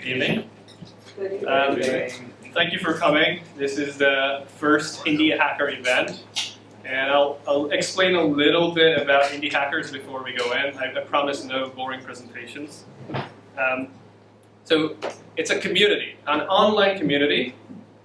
evening. Thank you for coming. This is the first Indie Hacker event. And I'll explain a little bit about Indie Hackers before we go in. I promise no boring presentations. So it's a community, an online community.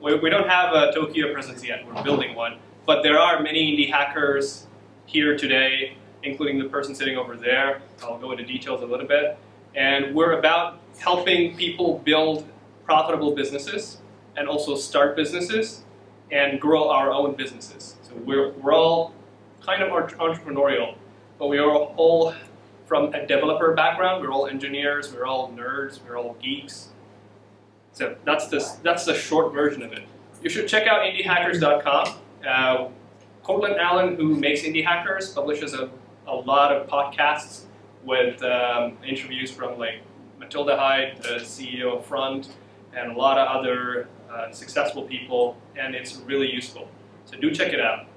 We don't have a Tokyo presence yet. We're building one. But there are many Indie Hackers here today, including the person sitting over there. I'll go into details a little bit. And we're about helping people build profitable businesses and also start businesses and grow our own businesses. So we're all kind of entrepreneurial, but we are all from a developer background. We're all engineers, we're all nerds, we're all geeks. So that's the short version of it. You should check out indiehackers.com. Cortland Allen, who makes Indie Hackers, publishes a lot of podcasts with interviews from like Matilda Hyde, the CEO of Front, and a lot of other successful people, and it's really useful. So do check it out.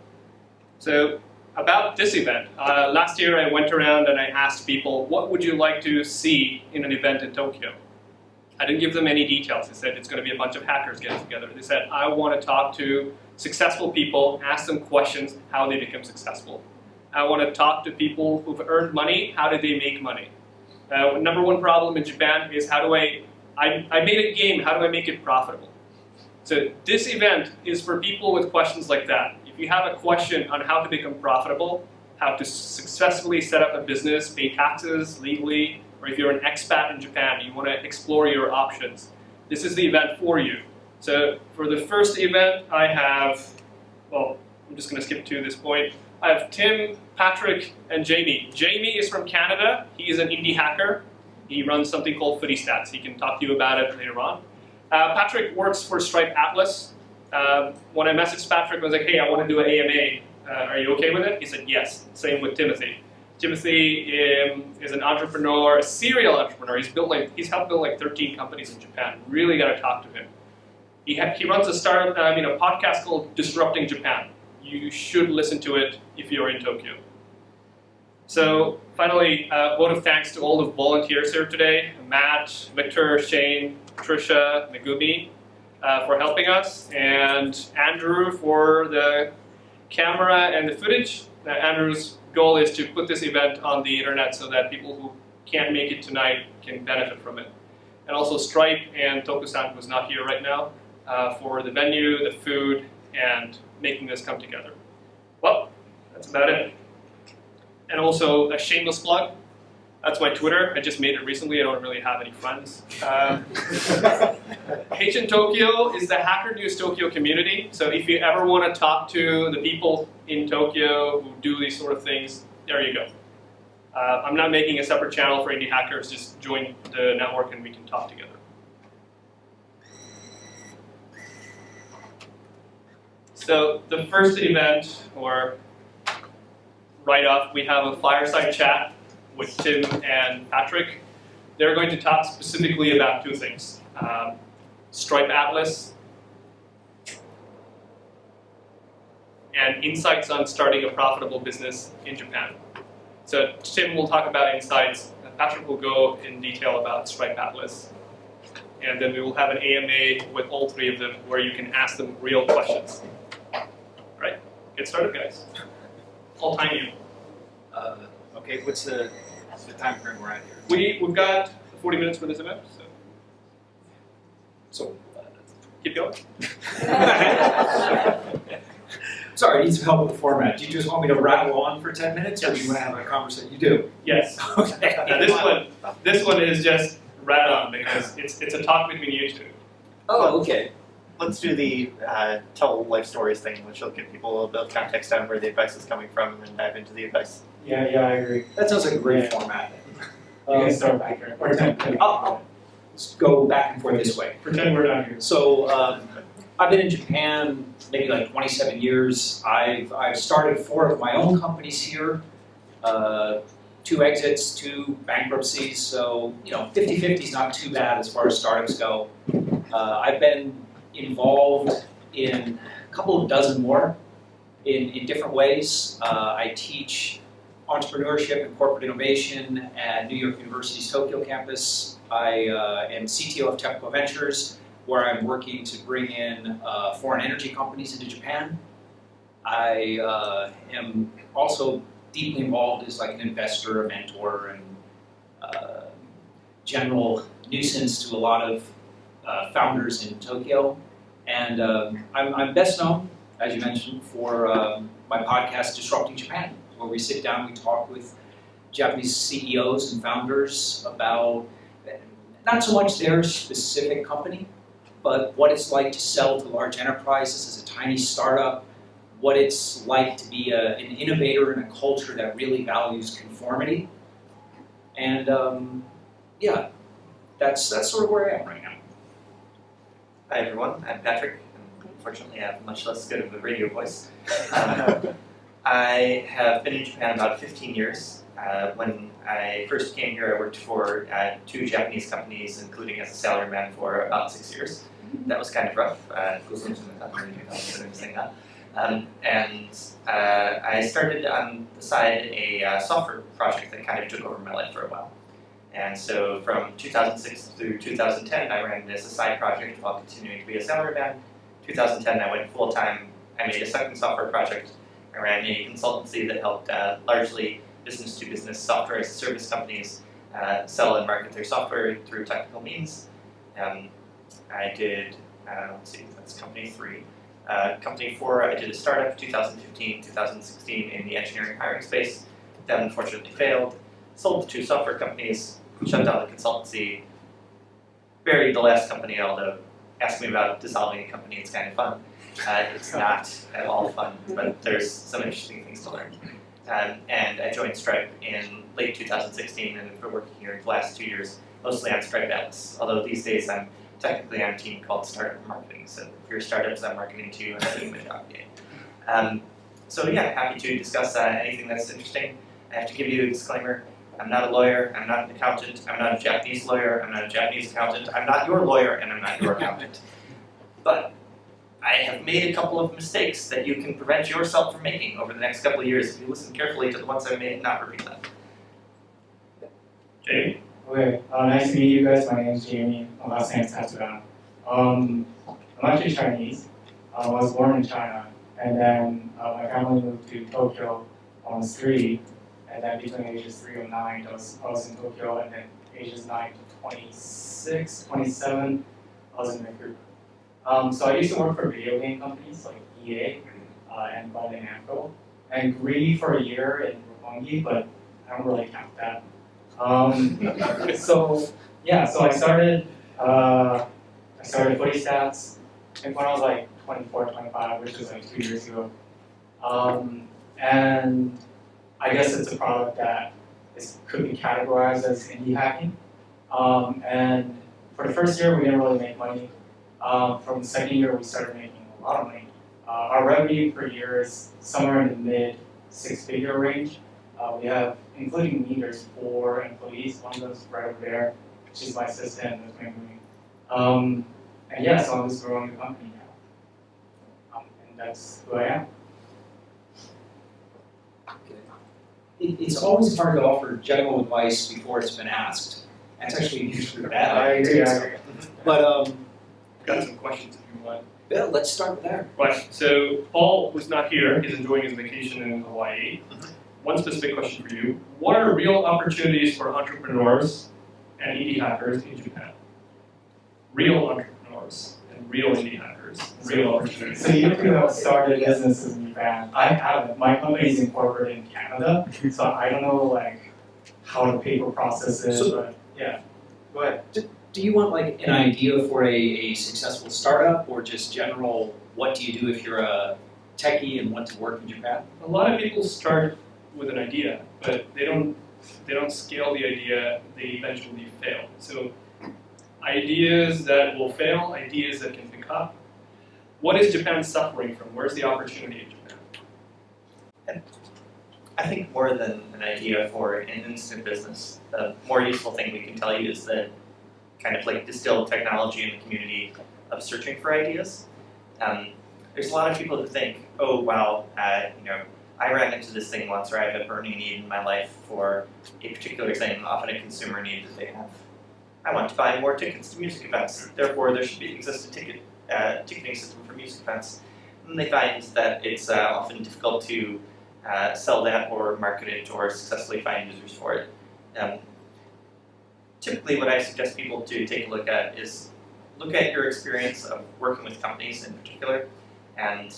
So about this event, last year I went around and I asked people, what would you like to see in an event in Tokyo? I didn't give them any details. They said it's going to be a bunch of hackers getting together. They said, I want to talk to successful people, ask them questions, how they become successful. I want to talk to people who've earned money, how did they make money? Number one problem in Japan is how do I made a game, how do I make it profitable? So this event is for people with questions like that. If you have a question on how to become profitable, how to successfully set up a business, pay taxes legally, or if you're an expat in Japan, you want to explore your options, this is the event for you. So for the first event, I have, well, I'm just going to skip to this point. I have Tim, Patrick, and Jamie. Jamie is from Canada. He is an indie hacker. He runs something called FootyStats. He can talk to you about it later on. Patrick works for Stripe Atlas. When I messaged Patrick, I was like, hey, I want to do an AMA. Are you okay with it? He said yes. Same with Timothy. Timothy is an entrepreneur, a serial entrepreneur. He's helped build like 13 companies in Japan. Really got to talk to him. He runs a podcast called Disrupting Japan. You should listen to it if you're in Tokyo. So finally, vote of thanks to all the volunteers here today, Matt, Victor, Shane, Trisha, Megumi, for helping us, and Andrew for the camera and the footage. Andrew's goal is to put this event on the internet so that people who can't make it tonight can benefit from it. And also Stripe and Toku-san, who's not here right now, for the venue, the food, and making this come together. Well, that's about it. And also a shameless plug. That's my Twitter. I just made it recently. I don't really have any friends. H in Tokyo is the Hacker News Tokyo community. So if you ever want to talk to the people in Tokyo who do these sort of things, there you go. I'm not making a separate channel for indie hackers. Just join the network and we can talk together. So the first event, or right off, we have a fireside chat with Tim and Patrick. They're going to talk specifically about two things. Stripe Atlas and insights on starting a profitable business in Japan. So Tim will talk about insights, and Patrick will go in detail about Stripe Atlas. And then we will have an AMA with all three of them where you can ask them real questions. Right, get started, guys. I'll time you. Okay, what's the time frame we're at here? We've got 40 minutes for this event, so keep going. Sorry, I need some help with the format. Do you just want me to rattle on for 10 minutes, or do you want to have a conversation? You do? Yes. Okay. Now this one is just right on because it's a talk between you two. Oh, okay. Let's do the tell life stories thing, which will give people a little bit of context on where the advice is coming from, and then dive into the advice. Yeah, I agree. That sounds like a great format. You can start back here. I'll go back and forth this way. Pretend we're not here. So I've been in Japan maybe like 27 years. I've started 4 of my own companies here, 2 exits, 2 bankruptcies. So 50-50 is not too bad as far as startups go. I've been involved in a couple of dozen more in different ways. I teach entrepreneurship and corporate innovation at New York University's Tokyo campus. I am CTO of Technical Ventures, where I'm working to bring in foreign energy companies into Japan. I am also deeply involved as like an investor, a mentor, and general nuisance to a lot of founders in Tokyo. And I'm best known, as you mentioned, for my podcast, Disrupting Japan, where we sit down, we talk with Japanese CEOs and founders about not so much their specific company, but what it's like to sell to large enterprises as a tiny startup, what it's like to be an innovator in a culture that really values conformity. And yeah, that's sort of where I am right now. Hi everyone, I'm Patrick. Unfortunately, I have much less good of a radio voice. I have been in Japan about 15 years. When I first came here, I worked for 2 Japanese companies, including as a salaryman for about 6 years. That was kind of rough. I started on the side a software project that kind of took over my life for a while. And so from 2006 through 2010, I ran this as a side project while continuing to be a salaryman. 2010, I went full-time. I made a second software project. I ran a consultancy that helped largely business-to-business software as a service companies sell and market their software through technical means. I did, let's see, that's company 3. Company 4, I did a startup 2015, 2016 in the engineering hiring space. That unfortunately failed. Sold to 2 software companies, shut down the consultancy, buried the last company, although ask me about dissolving a company, it's kind of fun. It's not at all fun, but there's some interesting things to learn. And I joined Stripe in late 2016 and have been working here the last 2 years, mostly on Stripe Atlas. Although these days I'm technically on a team called Startup Marketing, so if you're startups I'm marketing to, I'm doing my job game. So yeah, happy to discuss anything that's interesting. I have to give you a disclaimer. I'm not a lawyer, I'm not an accountant, I'm not a Japanese lawyer, I'm not a Japanese accountant, I'm not your lawyer, and I'm not your accountant. But I have made a couple of mistakes that you can prevent yourself from making over the next couple of years if you listen carefully to the ones I've made and not repeat them. Jamie? Okay, nice to meet you guys. My name is Jamie. My last name is Tatsuda. I'm actually Chinese. I was born in China, and then my family moved to Tokyo when I was 3. And then between ages 3 and 9, I was in Tokyo, and then ages 9 to 26, 27, I was in Vancouver. So I used to work for video game companies like EA and Bandai Namco, and Greedy for a year in Roppongi, but I don't really count that. So I started FootyStats, I think when I was like 24, 25, which is like 2 years ago. And I guess it's a product that could be categorized as indie hacking. And for the first year, we didn't really make money. From the second year, we started making a lot of money. Our revenue per year is somewhere in the mid 6-figure range. We have, including me, there's 4 employees. One of them's right over there. She's my assistant, that's my roomie. And yeah, so I'm just growing the company now. And that's who I am. It's always hard to offer general advice before it's been asked. That's actually usually bad. I agree. But Got some questions if you want. Bill, let's start there. Right, so Paul, who's not here, is enjoying his vacation in Hawaii. One specific question for you. What are real opportunities for entrepreneurs and indie hackers in Japan? Real entrepreneurs and real indie hackers, real opportunities. So you have started businesses in Japan. I haven't. My company's incorporated in Canada, so I don't know like how the paper process is, but yeah. Go ahead. Do you want like an idea for a successful startup, or just general, what do you do if you're a techie and want to work in Japan? A lot of people start with an idea, but they don't scale the idea, they eventually fail. So ideas that will fail, ideas that can pick up. What is Japan suffering from? Where's the opportunity in Japan? I think more than an idea for an instant business, the more useful thing we can tell you is that kind of like distilled technology in the community of searching for ideas. There's a lot of people who think, oh wow, I ran into this thing once, or I have a burning need in my life for a particular thing, often a consumer need that they have. I want to buy more tickets to music events, therefore there should exist a ticketing system for music events. And they find that it's often difficult to sell that or market it or successfully find users for it. Typically what I suggest people to take a look at is look at your experience of working with companies in particular, and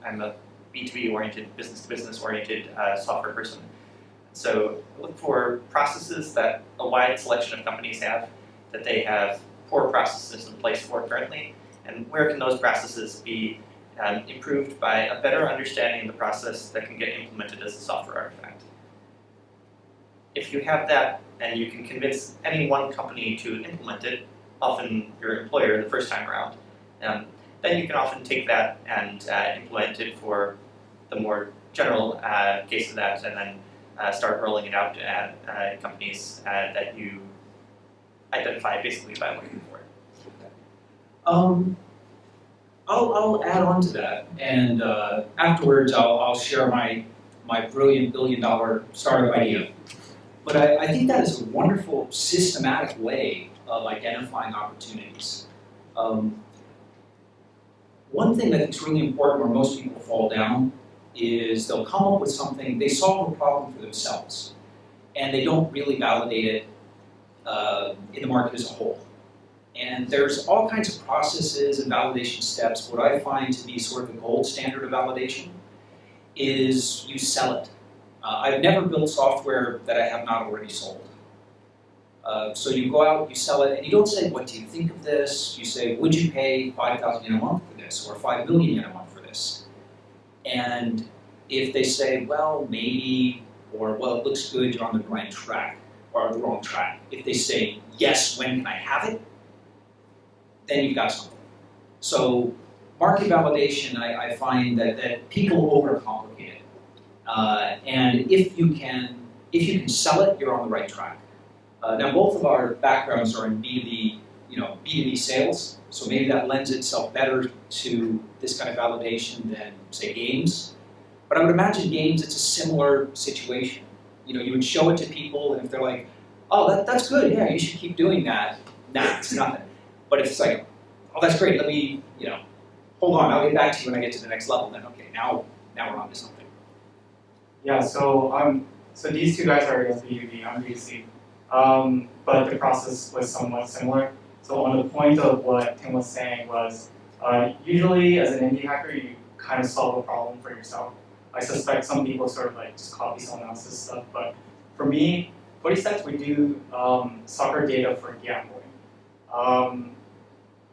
I'm a B2B oriented, business-to-business oriented software person. So look for processes that a wide selection of companies have, that they have core processes in place for currently, and where can those processes be improved by a better understanding of the process that can get implemented as a software artifact. If you have that and you can convince any one company to implement it, often your employer the first time around, then you can often take that and implement it for the more general case of that, and then start rolling it out at companies that you identify basically by looking for it. I'll add on to that, and afterwards I'll share my brilliant billion-dollar startup idea. But I think that is a wonderful systematic way of identifying opportunities. One thing that is really important where most people fall down is they'll come up with something, they solve a problem for themselves, and they don't really validate it in the market as a whole. And there's all kinds of processes and validation steps. What I find to be sort of the gold standard of validation is you sell it. I've never built software that I have not already sold. So you go out, you sell it, and you don't say, what do you think of this? You say, would you pay 5,000 yen a month for this, or 5 million yen a month for this? And if they say, well, maybe, or well, it looks good, you're on the right track, or the wrong track. If they say, yes, when can I have it? Then you've got something. So market validation, I find that people overcomplicate it. And if you can sell it, you're on the right track. Now, both of our backgrounds are in B2B, B2B sales, so maybe that lends itself better to this kind of validation than, say, games. But I would imagine games, it's a similar situation. You would show it to people, and if they're like, oh, that's good, yeah, you should keep doing that. Nah, it's nothing. But if it's like, oh, that's great, let me, hold on, I'll get back to you when I get to the next level, then okay, now we're on to something. Yeah, so these two guys are against B2B, I'm B2C. But the process was somewhat similar. So on the point of what Tim was saying was, usually as an indie hacker, you kind of solve a problem for yourself. I suspect some people sort of like just copy someone else's stuff, but for me, FootyStats, we do soccer data for gambling,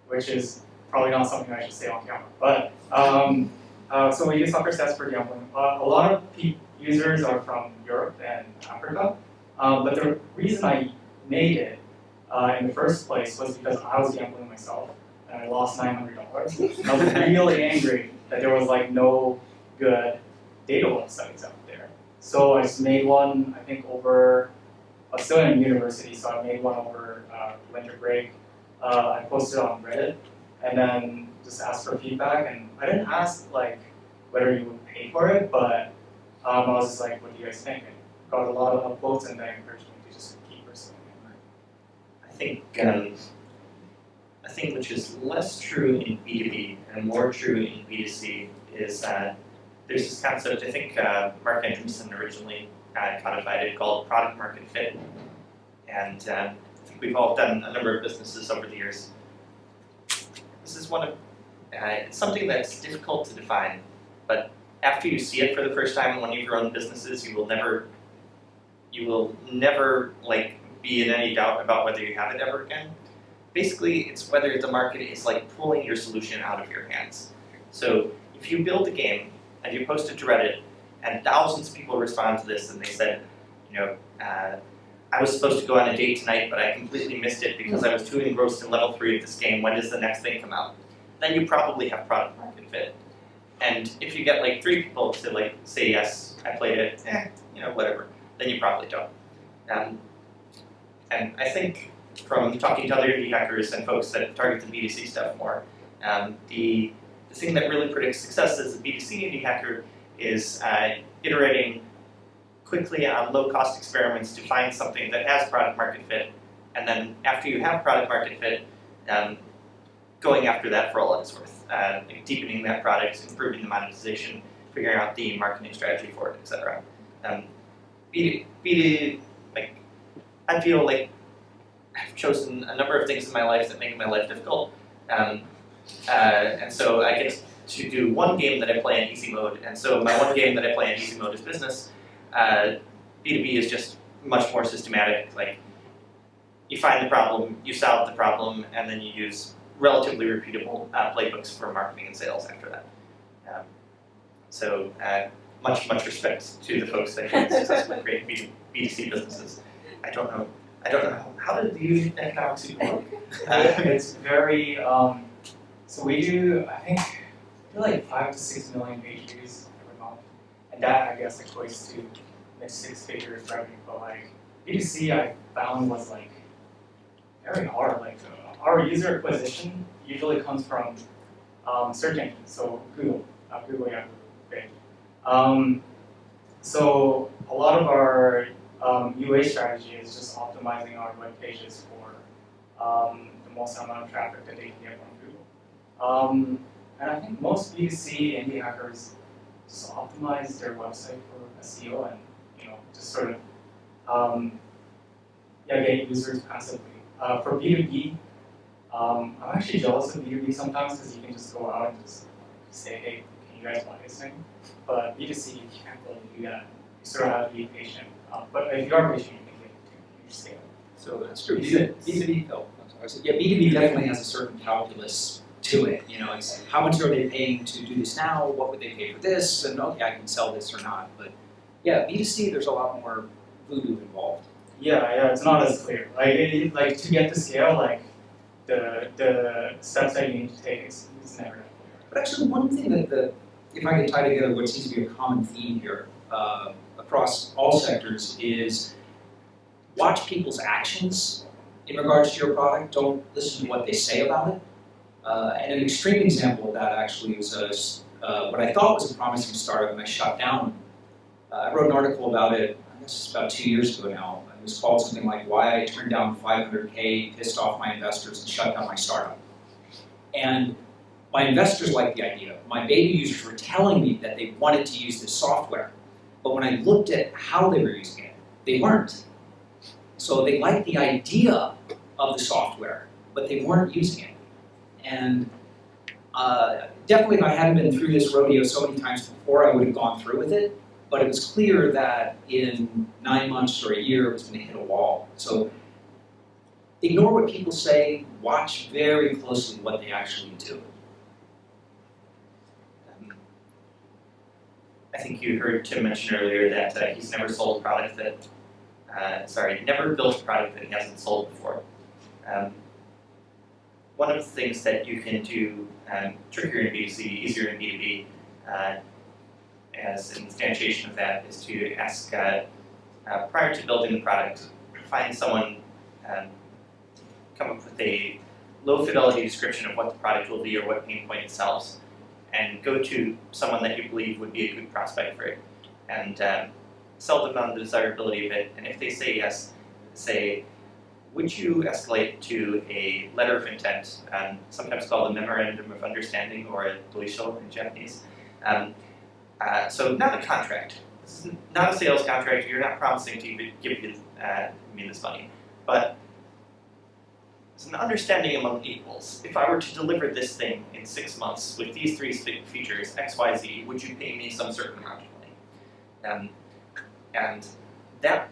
which is probably not something I should say on camera. But so we do soccer stats for gambling. A lot of users are from Europe and Africa, but the reason I made it in the first place was because I was gambling myself and I lost $900. And I was really angry that there was like no good data websites out there. So I just made one, I think over, I was still in university, so I made one over winter break. I posted it on Reddit and then just asked for feedback, and I didn't ask like whether you would pay for it, but I was just like, what do you guys think? And got a lot of upvotes, and that encouraged me to just keep pursuing it. I think which is less true in B2B and more true in B2C is there's this concept, I think Mark Andreessen originally codified it, called product market fit. And I think we've all done a number of businesses over the years. This is it's something that's difficult to define, but after you see it for the first time in one of your own businesses, you will never like be in any doubt about whether you have it ever again. Basically, it's whether the market is like pulling your solution out of your hands. So if you build a game and you post it to Reddit, and thousands of people respond to this, and they said, I was supposed to go on a date tonight, but I completely missed it because I was too engrossed in level 3 of this game. When does the next thing come out? Then you probably have product market fit. And if you get like 3 people to like say yes, I played it, whatever, then you probably don't. And I think from talking to other indie hackers and folks that target the B2C stuff more, the thing that really predicts success as a B2C indie hacker is iterating quickly on low-cost experiments to find something that has product market fit, And then after you have product market fit, going after that for all it's worth, deepening that product, improving the monetization, figuring out the marketing strategy for it, etc. B2, like, I feel like I've chosen a number of things in my life that make my life difficult, and so I get to do one game that I play in easy mode, and so my one game that I play in easy mode is business. B2B is just much more systematic. Like, you find the problem, you solve the problem, and then you use relatively repeatable playbooks for marketing and sales after that. So much respect to the folks that can successfully create B2C businesses. I don't know how did the unit economics even work? It's very, so we do, I think, like 5 to 6 million page views every month. And that, I guess, equates to mid 6 figures revenue. But like, B2C I found was like very hard. Like, our user acquisition usually comes from search engines, so Google, Yahoo, Bing. So a lot of our UA strategy is just optimizing our web pages for the most amount of traffic that they can get from Google. And I think most B2C indie hackers just optimize their website for SEO and just sort of get users passively. For B2B, I'm actually jealous of B2B sometimes because you can just go out and just say, hey, can you guys buy this thing? But B2C, you can't really do that. You sort of have to be patient. But if you are patient, you can get to huge scale. So that's true. B2B, yeah, B2B definitely has a certain calculus to it. It's how much are they paying to do this now? What would they pay for this? And okay, I can sell this or not. But yeah, B2C, there's a lot more voodoo involved. Yeah, it's not as clear. Like to get to scale, like the steps that you need to take is never that clear. But actually, one thing that if I could tie together what seems to be a common theme here across all sectors is watch people's actions in regards to your product. Don't listen to what they say about it. And an extreme example of that actually was what I thought was a promising startup, and I shut down. I wrote an article about it, I guess about 2 years ago now. It was called something like "Why I Turned Down $500K, Pissed Off My Investors, and Shut Down My Startup." And my investors liked the idea. My beta users were telling me that they wanted to use this software. But when I looked at how they were using it, they weren't. So they liked the idea of the software, but they weren't using it. And definitely if I hadn't been through this rodeo so many times before, I would have gone through with it. But it was clear that in 9 months or a year, it was going to hit a wall. So ignore what people say, watch very closely what they actually do. I think you heard Tim mention earlier that he's never sold a product that, never built a product that he hasn't sold before. One of the things that you can do trickier in B2C, easier in B2B, as an instantiation of that is to ask, prior to building the product, find someone, come up with a low fidelity description of what the product will be or what pain point it solves, and go to someone that you believe would be a good prospect for it, and sell them on the desirability of it. And if they say yes, say, would you escalate to a letter of intent, sometimes called a memorandum of understanding or a doisho in Japanese. So not a contract. This is not a sales contract. You're not promising to give me this money, but it's an understanding among equals. If I were to deliver this thing in 6 months with these 3 features, X, Y, Z, would you pay me some certain amount of money? And that,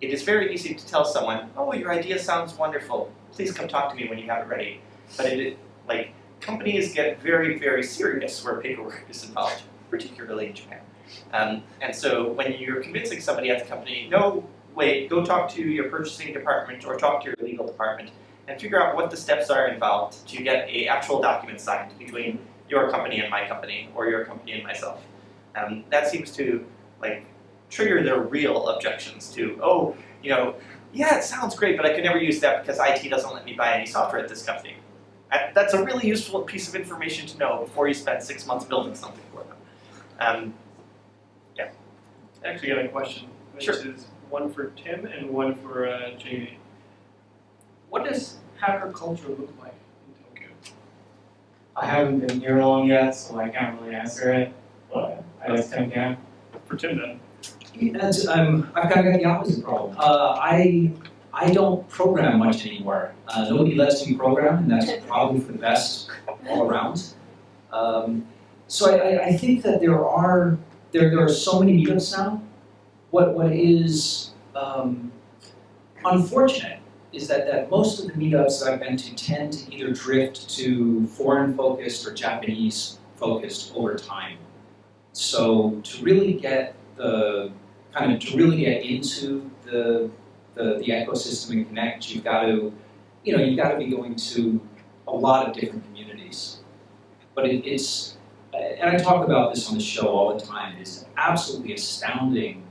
it is very easy to tell someone, oh, your idea sounds wonderful. Please come talk to me when you have it ready. But companies get very, very serious where paperwork is involved, particularly in Japan. And so when you're convincing somebody at the company, no, wait, go talk to your purchasing department or talk to your legal department and figure out what the steps are involved to get an actual document signed between your company and my company, or your company and myself. That seems to trigger their real objections to, oh, yeah, it sounds great, but I could never use that because IT doesn't let me buy any software at this company. That's a really useful piece of information to know before you spend 6 months building something for them. I actually got a question, which Sure. is, one for Tim and one for Jamie. What does hacker culture look like in Tokyo? I haven't been here long yet, so I can't really answer it, but I guess Tim can. For Tim then. I've got the opposite problem. I don't program much anymore. Nobody lets me program, and that's probably for the best all around. So I think that there are so many meetups now. What is unfortunate is that most of the meetups that I've been to tend to either drift to foreign-focused or Japanese-focused over time. So to really get into the ecosystem and connect, you've got to be going to a lot of different communities. But it's and I talk about this on the show all the time. It's absolutely astounding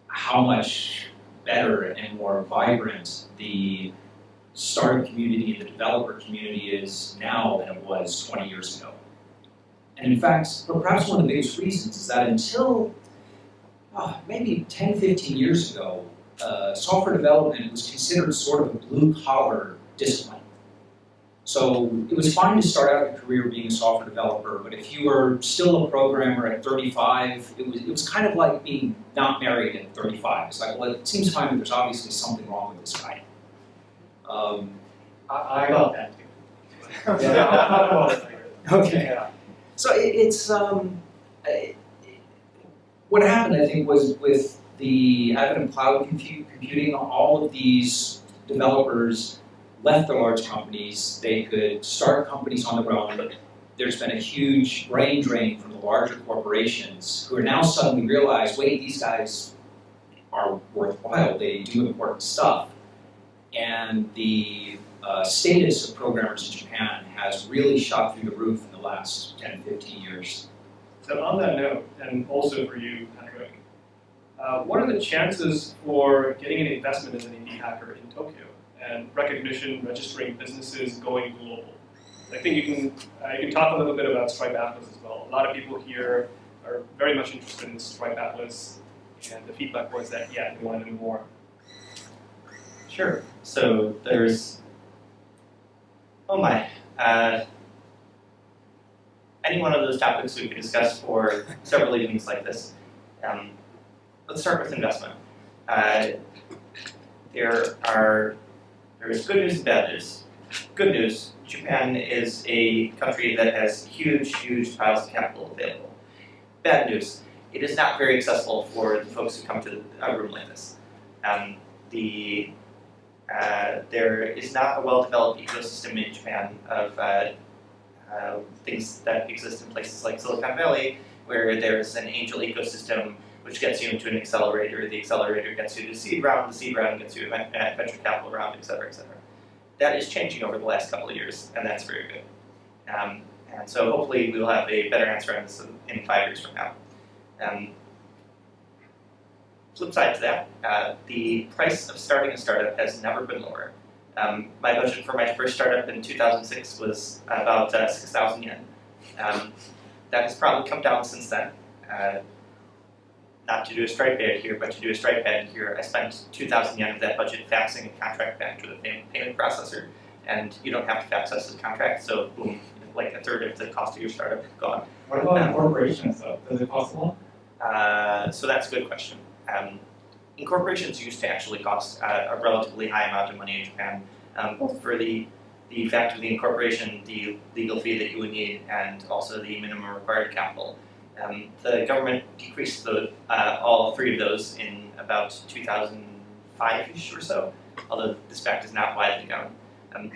how much better and more vibrant the startup community and the developer community is now than it was 20 years ago. And in fact, perhaps one of the biggest reasons is that until maybe 10, 15 years ago, software development was considered sort of a blue-collar discipline. So it was fine to start out your career being a software developer, but if you were still a programmer at 35, it was kind of like being not married at 35. It's like, well, it seems fine, but there's obviously something wrong with this guy. I got that too. Yeah, I'll talk about it later. Okay. Yeah. So it's what happened, I think, was with the advent of cloud computing, all of these developers left the large companies. They could start companies on their own. There's been a huge brain drain from the larger corporations who are now suddenly realize, wait, these guys are worthwhile. They do important stuff. And the status of programmers in Japan has really shot through the roof in the last 10, 15 years. So on that note, and also for you, Patrick, what are the chances for getting an investment as an indie hacker in Tokyo and recognition, registering businesses, going global? I think you can talk a little bit about Stripe Atlas as well. A lot of people here are very much interested in Stripe Atlas, and the feedback was that, yeah, they want to do more. Sure. So there's, any one of those topics we could discuss for several evenings like this. Let's start with investment. There's good news and bad news. Good news, Japan is a country that has huge piles of capital available. Bad news, it is not very accessible for the folks who come to a room like this. There is not a well-developed ecosystem in Japan of things that exist in places like Silicon Valley, where there's an angel ecosystem which gets you into an accelerator, the accelerator gets you to seed round, the seed round gets you a venture capital round, et cetera, et cetera. That is changing over the last couple of years, and that's very good. And so hopefully we'll have a better answer on this in 5 years from now. Flip side to that, the price of starting a startup has never been lower. My budget for my first startup in 2006 was about 6,000 yen. That has probably come down since then. Not to do a Stripe ad here, but to do a Stripe ad here, I spent 2,000 yen of that budget faxing a contract back to the payment processor, and you don't have to fax us a contract, so boom, like a third of the cost of your startup gone. What about incorporation stuff? Is it possible? So that's a good question. Incorporations used to actually cost a relatively high amount of money in Japan, both for the fact of the incorporation, the legal fee that you would need, and also the minimum required capital. The government decreased all three of those in about 2005-ish or so, although this fact is not widely known.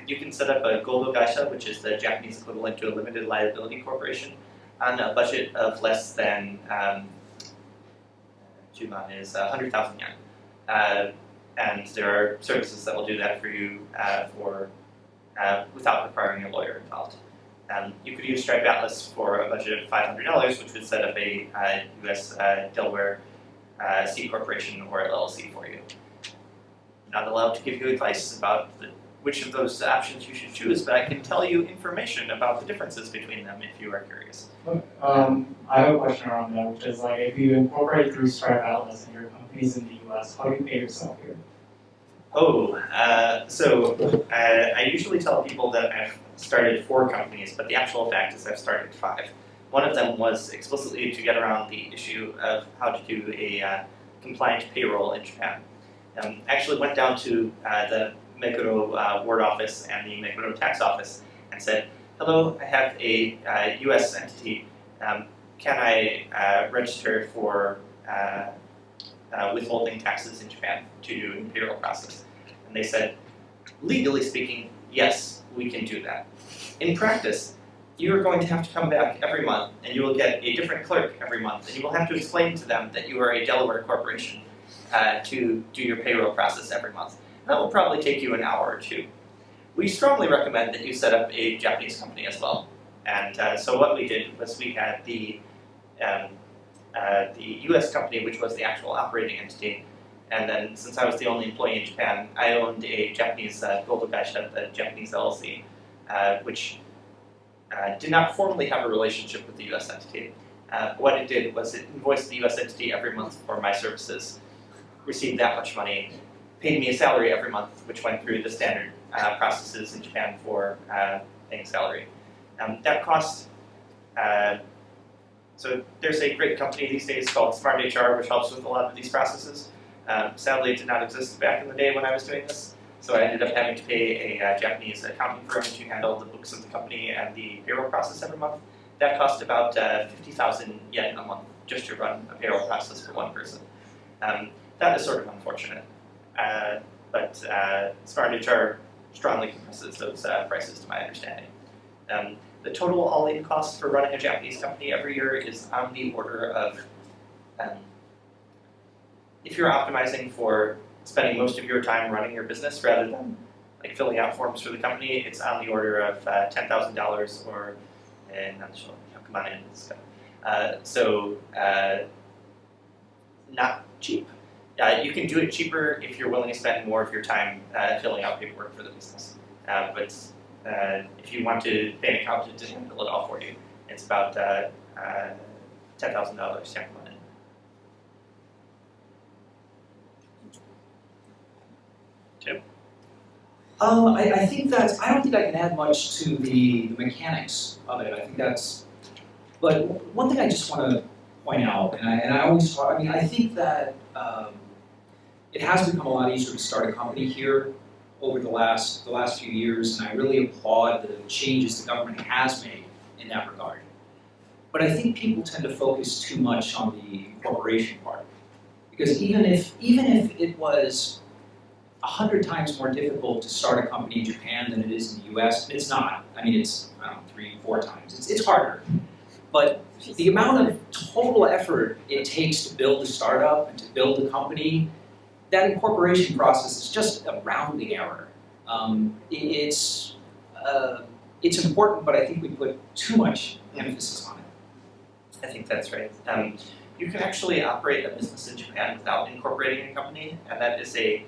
You can set up a Godo Gaisha, which is the Japanese equivalent to a limited liability corporation, on a budget of less than Juman is 100,000 yen. And there are services that will do that for you without requiring a lawyer involved. You could use Stripe Atlas for a budget of $500, which would set up a US Delaware C corporation or LLC for you. I'm not allowed to give you advice about the which of those options you should choose, but I can tell you information about the differences between them if you are curious. I have a question around that, which is like if you incorporate through Stripe outlets and your company's in the US, how do you pay yourself here? I usually tell people that I've started 4 companies, but the actual fact is I've started 5. One of them was explicitly to get around the issue of how to do a compliant payroll in Japan. Actually went down to the Meguro ward office and the Meguro tax office and said, hello, I have a US entity. Can I register for withholding taxes in Japan to do the payroll process? And they said, legally speaking, yes, we can do that. In practice, you're going to have to come back every month and you will get a different clerk every month and you will have to explain to them that you are a Delaware corporation to do your payroll process every month. That will probably take you an hour or 2. We strongly recommend that you set up a Japanese company as well. And so what we did was we had the US company, which was the actual operating entity, and then since I was the only employee in Japan, I owned a Japanese Gold Gaisha, the Japanese LLC, which did not formally have a relationship with the US entity. What it did was it invoiced the US entity every month for my services, received that much money, paid me a salary every month, which went through the standard processes in Japan for paying salary. That cost, so there's a great company these days called Smart HR, which helps with a lot of these processes. Sadly, it did not exist back in the day when I was doing this, so I ended up having to pay a Japanese accounting firm to handle the books of the company and the payroll process every month. That cost about 50,000 yen a month just to run a payroll process for one person. That is sort of unfortunate, but Smart HR strongly compresses those prices to my understanding. The total all-in cost for running a Japanese company every year is on the order of, if you're optimizing for spending most of your time running your business rather than like filling out forms for the company, it's on the order of $10,000 or, not cheap. You can do it cheaper if you're willing to spend more of your time filling out paperwork for the business. But if you want to pay an accountant to handle it all for you, it's about $10,000 to implement it. Tim? I think that's, I don't think I can add much to the mechanics of it. I think that's, but one thing I just want to point out, and I always talk, I mean, I think that it has become a lot easier to start a company here over the last few years, and I really applaud the changes the government has made in that regard. But I think people tend to focus too much on the incorporation part, because even if it was 100 times more difficult to start a company in Japan than it is in the US, it's not. I mean, it's, I don't know, 3-4 times. It's harder. But the amount of total effort it takes to build a startup and to build a company, that incorporation process is just a rounding error. It's important, but I think we put too much emphasis on it. I think that's right. You can actually operate a business in Japan without incorporating a company, and that is a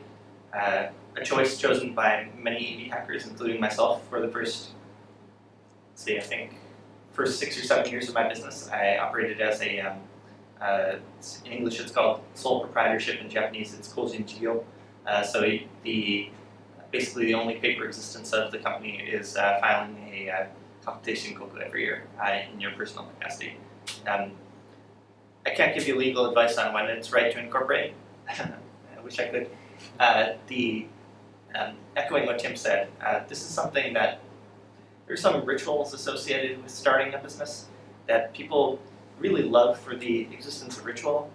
choice chosen by many indie hackers, including myself, for the first, I think, first 6 or 7 years of my business. I operated as a, in English it's called sole proprietorship, in Japanese it's koujin jigyō. So basically the only paper existence of the company is filing a computation koku every year in your personal capacity. I can't give you legal advice on when it's right to incorporate. I wish I could. Echoing what Tim said, this is something that there's some rituals associated with starting a business that people really love for the existence of ritual.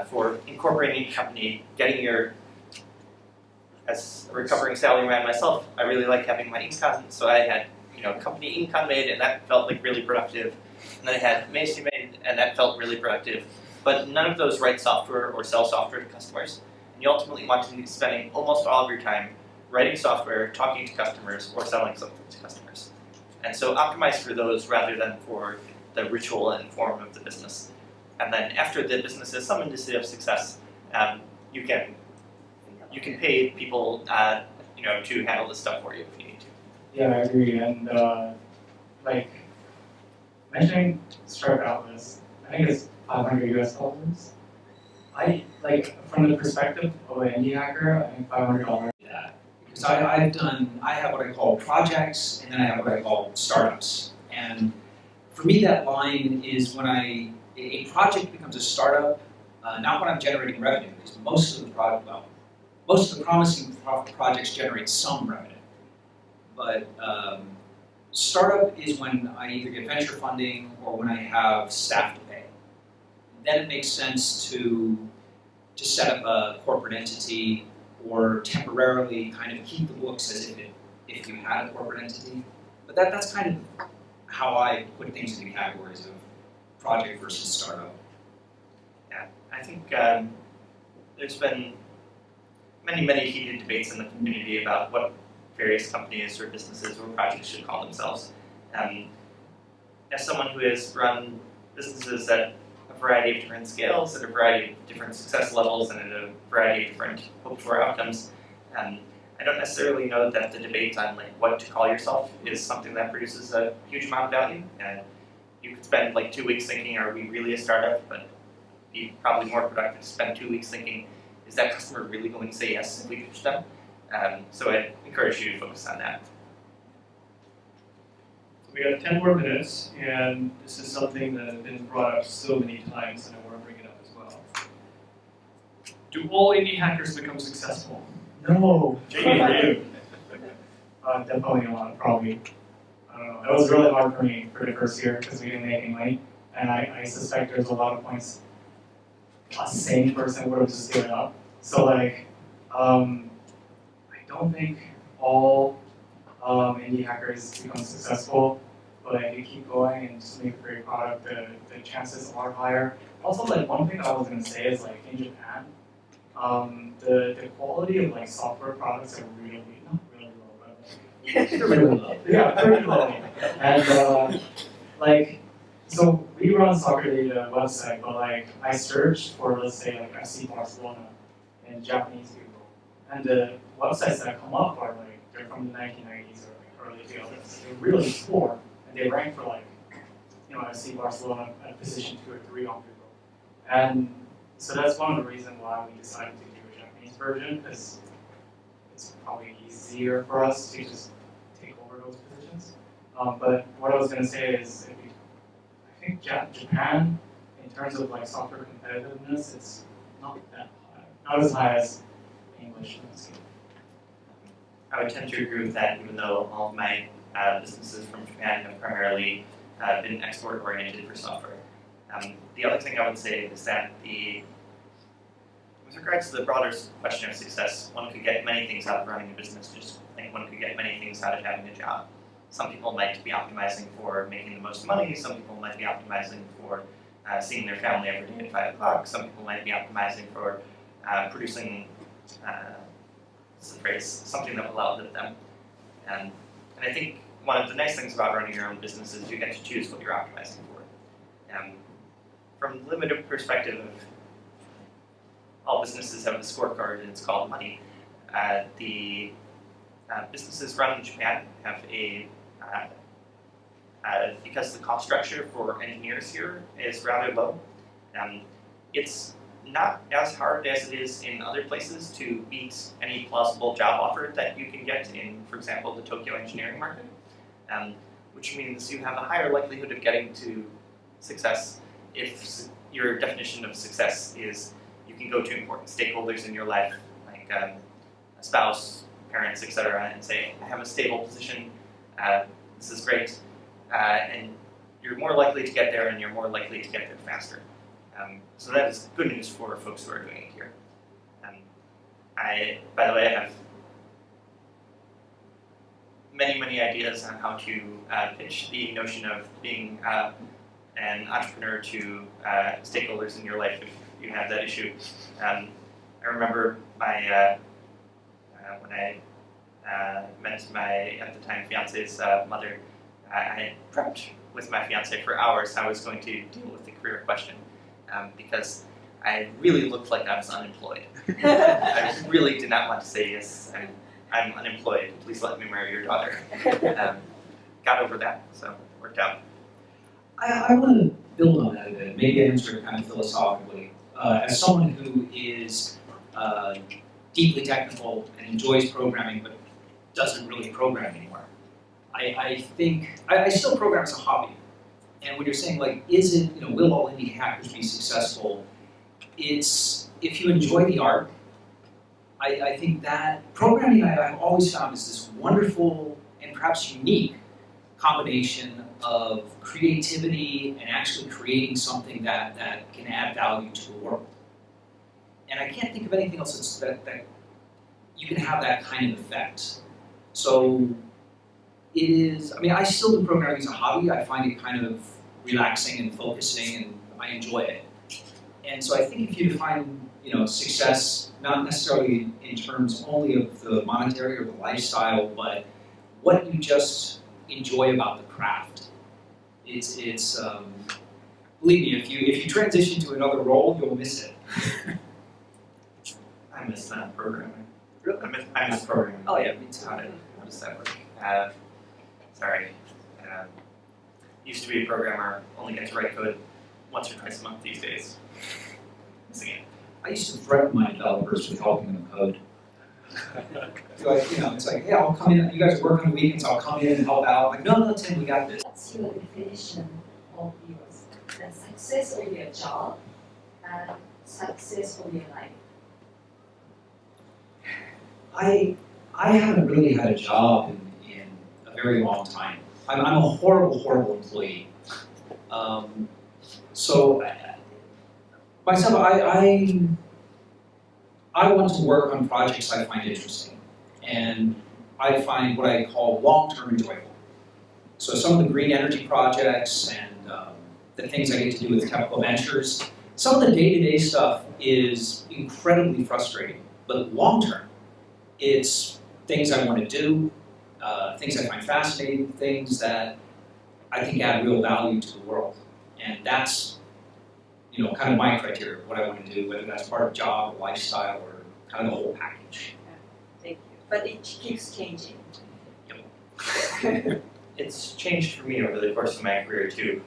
For incorporating a company, getting your, as a recovering salaryman myself, I really like having my income, so I had company income made, and that felt like really productive. And then I had Meiji made, and that felt really productive. But none of those write software or sell software to customers. And you ultimately want to be spending almost all of your time writing software, talking to customers, or selling something to customers. And so optimize for those rather than for the ritual and form of the business. And then after the business has some indicia of success, you can pay people to handle this stuff for you if you need to. Yeah, I agree. And like mentioning Stripe outlets, I think it's $500 US. I like from the perspective of an indie hacker, I think $500. Yeah, because I have what I call projects, and then I have what I call startups. And for me, that line is when a project becomes a startup, not when I'm generating revenue, because most of the promising projects generate some revenue. But startup is when I either get venture funding or when I have staff to pay. Then it makes sense to set up a corporate entity or temporarily kind of keep the books as if you had a corporate entity. But that's kind of how I put things into categories of project versus startup. Yeah, I think there's been many heated debates in the community about what various companies or businesses or projects should call themselves. As someone who has run businesses at a variety of different scales, at a variety of different success levels, and at a variety of different hoped-for outcomes, I don't necessarily know that the debate on like what to call yourself is something that produces a huge amount of value. You could spend like 2 weeks thinking, are we really a startup? But be probably more productive to spend 2 weeks thinking, is that customer really going to say yes if we pitch them? So I'd encourage you to focus on that. We got 10 more minutes, and this is something that has been brought up so many times, and I want to bring it up as well. Do all indie hackers become successful? No. Jamie, for you. Definitely not, probably. I don't know. It was really hard for me for the first year because we didn't make any money. And I suspect there's a lot of points a sane person would have just given up. So like, I don't think all indie hackers become successful, but if you keep going and just make a great product, the chances are higher. Also, like one thing I was gonna say is like in Japan, the quality of like software products are really not really low, but like, Really low. yeah, pretty low. And like, so we run Soccer Data website, but like I searched for let's say like FC Barcelona and Japanese people, and the websites that come up are like they're from the 1990s or like early 2000s. They're really poor, and they rank for like FC Barcelona at position 2 or 3 on Google. And so that's one of the reasons why we decided to do a Japanese version, because it's probably easier for us to just take over those positions. But what I was going to say is, I think Japan, in terms of like software competitiveness, it's not that high, not as high as English. I would tend to agree with that, even though all of my businesses from Japan have primarily been export-oriented for software. The other thing I would say is that with regards to the broader question of success, one could get many things out of running a business, just like one could get many things out of having a job. Some people might be optimizing for making the most money, some people might be optimizing for seeing their family every day at 5 o'clock, some people might be optimizing for producing something that will outlive them. And I think one of the nice things about running your own business is you get to choose what you're optimizing for. From the limited perspective of all businesses have a scorecard and it's called money, the businesses run in Japan have because the cost structure for engineers here is rather low, it's not as hard as it is in other places to beat any plausible job offer that you can get in, for example, the Tokyo engineering market, which means you have a higher likelihood of getting to success if your definition of success is you can go to important stakeholders in your life, like a spouse, parents, etc., and say, I have a stable position, this is great, and you're more likely to get there and you're more likely to get there faster. So that is good news for folks who are doing it here. By the way, I have many ideas on how to pitch the notion of being an entrepreneur to stakeholders in your life if you have that issue. I remember when I met my, at the time, fiance's mother, I had prepped with my fiance for hours how I was going to deal with the career question because I really looked like I was unemployed. I really did not want to say yes. I'm unemployed, please let me marry your daughter. Got over that, so worked out. I want to build on that a bit, maybe answer it kind of philosophically. As someone who is deeply technical and enjoys programming but doesn't really program anymore, I think, I still program as a hobby. And when you're saying like, is it, will all indie hackers be successful? It's, if you enjoy the art, I think that programming I've always found is this wonderful and perhaps unique combination of creativity and actually creating something that can add value to the world. And I can't think of anything else that you can have that kind of effect. So it is, I still do programming as a hobby. I find it kind of relaxing and focusing, and I enjoy it. And so I think if you define, success, not necessarily in terms only of the monetary or the lifestyle, but what you just enjoy about the craft. It's believe me, if you transition to another role, you'll miss it. I miss that programming. Really? I miss programming. Oh yeah, me too. How does that work? Sorry. Used to be a programmer, only get to write code once or twice a month these days. Missing it. I used to threaten my developers with helping them code. It's like, yeah, I'll come in, you guys work on the weekends, I'll come in and help out. Like, no, Tim, we got this. What's your definition of the success of your job and success of your life? I haven't really had a job in a very long time. I'm a horrible employee. So myself, I want to work on projects I find interesting, and I find what I call long-term enjoyable. So some of the green energy projects and the things I get to do with chemical ventures, some of the day-to-day stuff is incredibly frustrating, but long-term, it's things I want to do, things I find fascinating, things that I think add real value to the world. And that's, kind of my criteria of what I want to do, whether that's part of job or lifestyle or kind of the whole package. Thank you. But it keeps changing. It's changed for me over the course of my career too.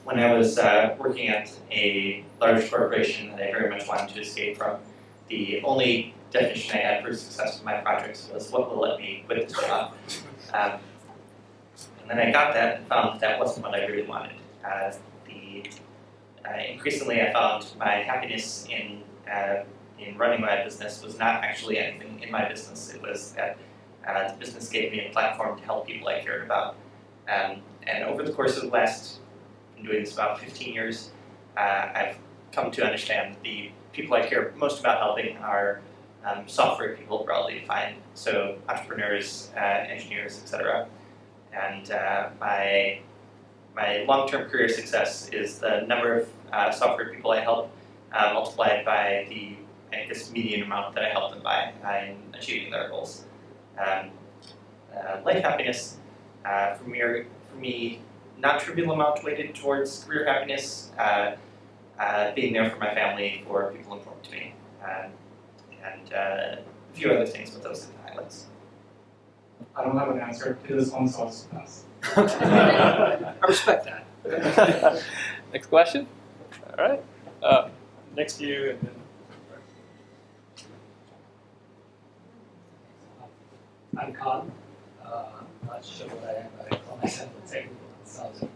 When I was working at a large corporation that I very much wanted to escape from, the only definition I had for success with my projects was what will let me quit this job. And then I got that and found that wasn't what I really wanted. Increasingly, I found my happiness in running my business was not actually anything in my business. It was that the business gave me a platform to help people I cared about. And over the course of the last, I've been doing this about 15 years, I've come to understand the people I care most about helping are software people broadly defined, so entrepreneurs, engineers, etc. And my long-term career success is the number of software people I help multiplied by the, median amount that I help them by in achieving their goals. Life happiness, for me, not trivial amount weighted towards career happiness, being there for my family, for people important to me, and a few other things, but those are the highlights. I don't have an answer to this one, so I'll just pass. I respect that. Next question. All right. Next to you, and then. I'm Khan. I'm not sure what I am, but I call myself a technical consultant.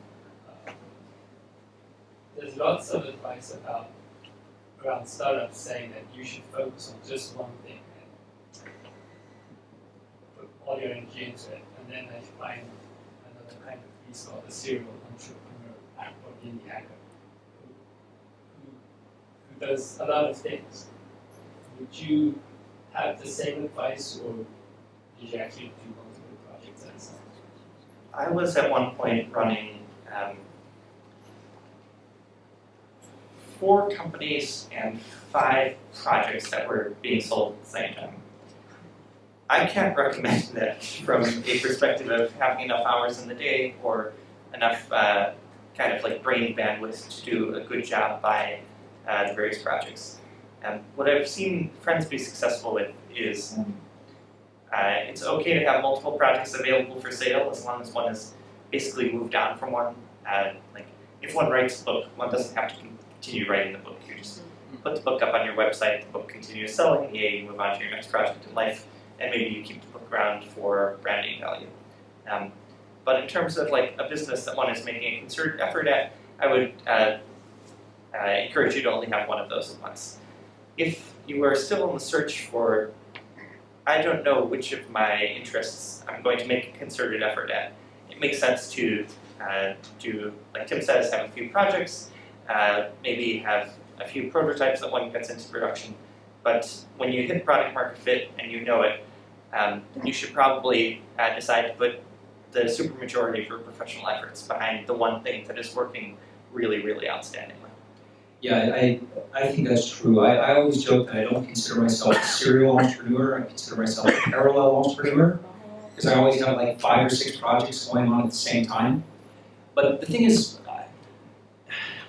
There's lots of advice around startups saying that you should focus on just one thing and put all your energy into it. And then I find another kind of piece called the serial entrepreneur or indie hacker who does a lot of things. Would you have the same advice, or did you actually do multiple projects at a time? I was at one point running 4 companies and 5 projects that were being sold at the same time. I can't recommend that from a perspective of having enough hours in the day or enough kind of like brain bandwidth to do a good job by the various projects. What I've seen friends be successful with is It's okay to have multiple projects available for sale as long as one is basically moved on from one. Like if one writes a book, one doesn't have to continue writing the book. You just put the book up on your website, the book continues selling, yay, you move on to your next project in life, and maybe you keep the book around for branding value. But in terms of like a business that one is making a concerted effort at, I would encourage you to only have one of those at once. If you are still in the search for, I don't know which of my interests I'm going to make a concerted effort at, it makes sense to do, like Tim says, have a few projects, maybe have a few prototypes that one gets into production. But when you hit product market fit and you know it, you should probably decide to put the supermajority of your professional efforts behind the one thing that is working really, really outstandingly. Yeah, I think that's true. I always joke that I don't consider myself a serial entrepreneur. I consider myself a parallel entrepreneur because I always have like 5 or 6 projects going on at the same time. But the thing is,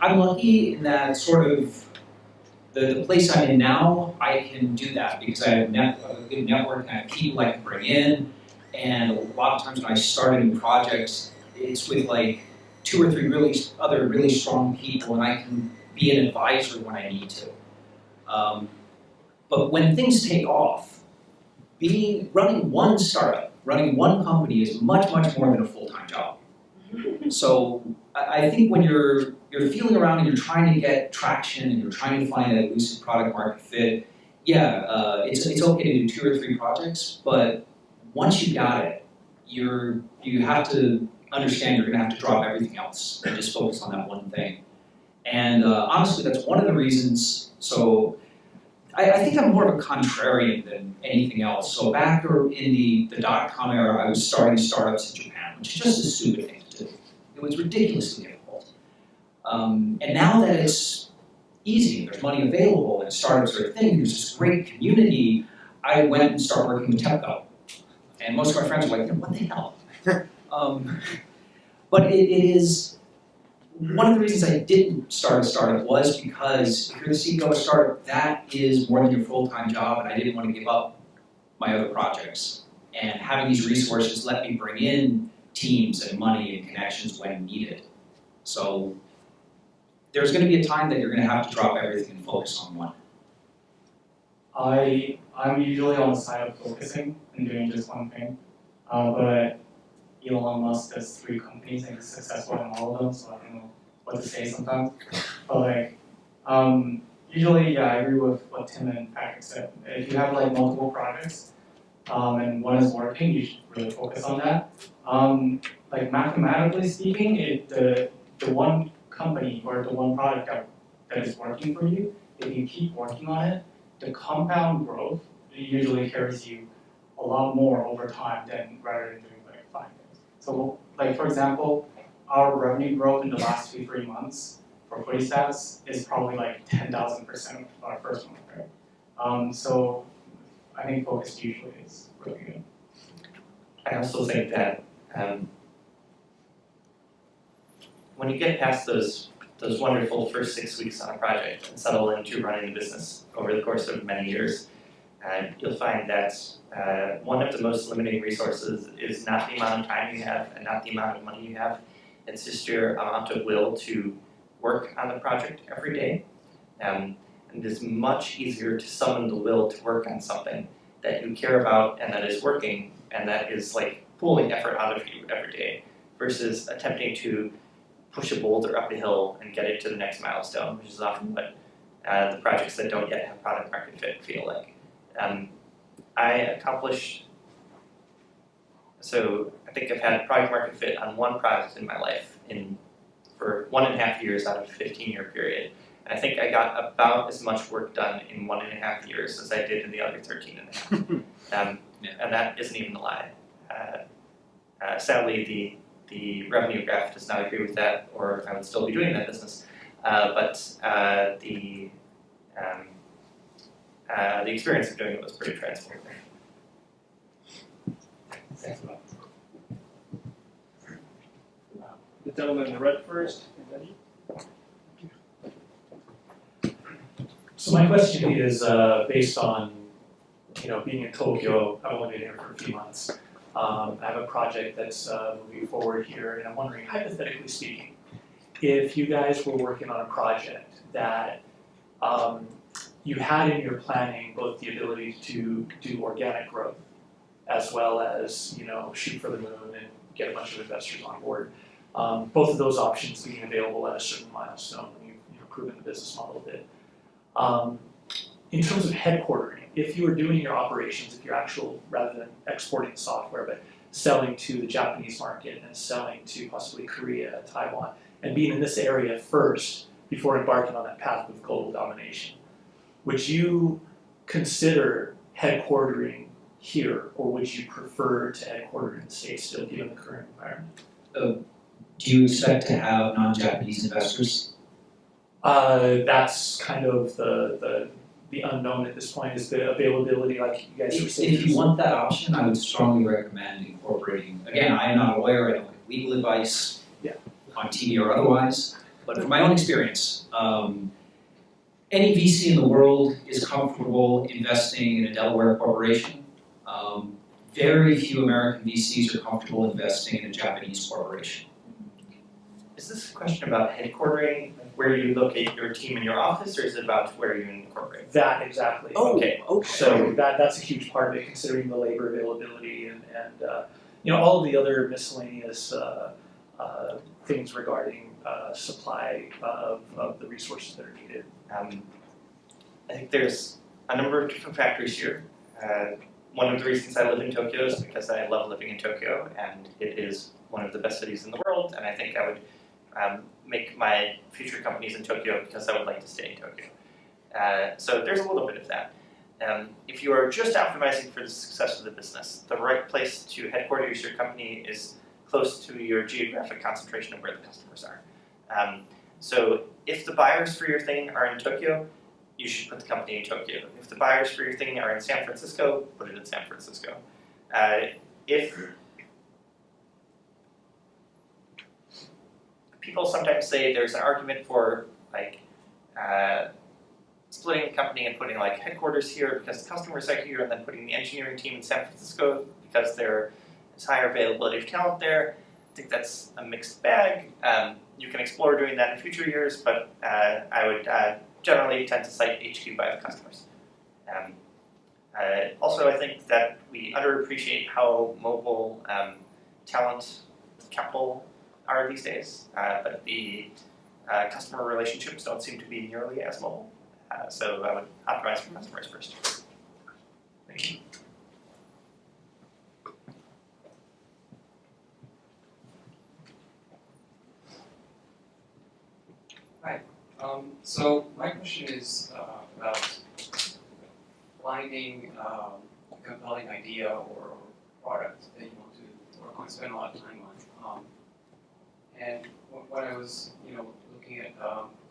I'm lucky in that sort of the place I'm in now, I can do that because I have a good network and I have people I can bring in. And a lot of times when I start a new project, it's with like 2 or 3 other really strong people, and I can be an advisor when I need to. But when things take off, running one startup, running one company is much, much more than a full-time job. So I think when you're feeling around and you're trying to get traction and you're trying to find that elusive product market fit, yeah, it's okay to do 2 or 3 projects, but once you got it, you have to understand you're going to have to drop everything else and just focus on that one thing. And honestly, that's one of the reasons. So I think I'm more of a contrarian than anything else. So back in the .com era, I was starting startups in Japan, which is just a stupid thing to do. It was ridiculously difficult. And now that it's easy, there's money available, and startups are a thing, there's this great community, I went and started working with TEPCO. And most of my friends were like, what the hell? But it is, one of the reasons I didn't start a startup was because if you're the CEO of a startup, that is more than your full-time job, and I didn't want to give up my other projects. And having these resources let me bring in teams and money and connections when needed. So there's going to be a time that you're going to have to drop everything and focus on one. I'm usually on the side of focusing and doing just one thing, but Elon Musk does 3 companies and he's successful in all of them, so I don't know what to say sometimes. But like, usually, yeah, I agree with what Tim and Patrick said. If you have like multiple projects and one is working, you should really focus on that. Like mathematically speaking, the one company or the one product that is working for you, if you keep working on it, the compound growth usually carries you a lot more over time than rather than doing like 5 years. So like for example, our revenue growth in the last 2-3 months for FootyStats is probably like 10,000% of our first month, right? So I think focus usually is really good. I also think that when you get past those wonderful first 6 weeks on a project and settle into running the business over the course of many years, you'll find that one of the most limiting resources is not the amount of time you have and not the amount of money you have. It's just your amount of will to work on the project every day. And it is much easier to summon the will to work on something that you care about and that is working and that is like pulling effort out of you every day versus attempting to push a boulder up a hill and get it to the next milestone, which is often what the projects that don't yet have product market fit feel like. I accomplished, so I think I've had product market fit on one product in my life for 1.5 years out of a 15-year period. And I think I got about as much work done in 1.5 years as I did in the other 13.5. And that isn't even a lie. Sadly, the revenue graph does not agree with that, or I would still be doing that business. But the experience of doing it was pretty transformative. Thanks a lot. The gentleman in the red first, and then you. So my question is based on being in Tokyo, I've only been here for a few months. I have a project that's moving forward here, and I'm wondering, hypothetically speaking, if you guys were working on a project that you had in your planning both the ability to do organic growth as well as shoot for the moon and get a bunch of investors on board. Both of those options being available at a certain milestone when you've proven the business model a bit. In terms of headquartering, if you were doing your operations, if you're rather than exporting the software, but selling to the Japanese market and selling to possibly Korea, Taiwan, and being in this area first before embarking on that path of global domination, would you consider headquartering here, or would you prefer to headquarter in the States still, given the current environment? Do you expect to have non-Japanese investors? That's kind of the unknown at this point, is the availability, like you guys were saying. If you want that option, I would strongly recommend incorporating. Again, I am not a lawyer, I don't give legal advice on TV or otherwise, but from my own experience, any VC in the world is comfortable investing in a Delaware corporation. Very few American VCs are comfortable investing in a Japanese corporation. Is this a question about headquartering, where you locate your team in your office, or is it about where you incorporate? That exactly. Okay. So that's a huge part of it, considering the labor availability and all of the other miscellaneous things regarding supply of the resources that are needed. I think there's a number of different factors here. One of the reasons I live in Tokyo is because I love living in Tokyo, and it is one of the best cities in the world, and I think I would make my future companies in Tokyo because I would like to stay in Tokyo. So there's a little bit of that. If you are just optimizing for the success of the business, the right place to headquarters your company is close to your geographic concentration of where the customers are. So if the buyers for your thing are in Tokyo, you should put the company in Tokyo. If the buyers for your thing are in San Francisco, put it in San Francisco. If people sometimes say there's an argument for splitting the company and putting headquarters here because the customers are here, and then putting the engineering team in San Francisco because there's higher availability of talent there. I think that's a mixed bag. You can explore doing that in future years, but I would generally tend to cite HQ by the customers. Also, I think that we underappreciate how mobile talent capital are these days, but the customer relationships don't seem to be nearly as mobile. So I would optimize for customers first. Thank you. Hi. So my question is about finding a compelling idea or product that you want to work on, spend a lot of time on. And when I was, looking at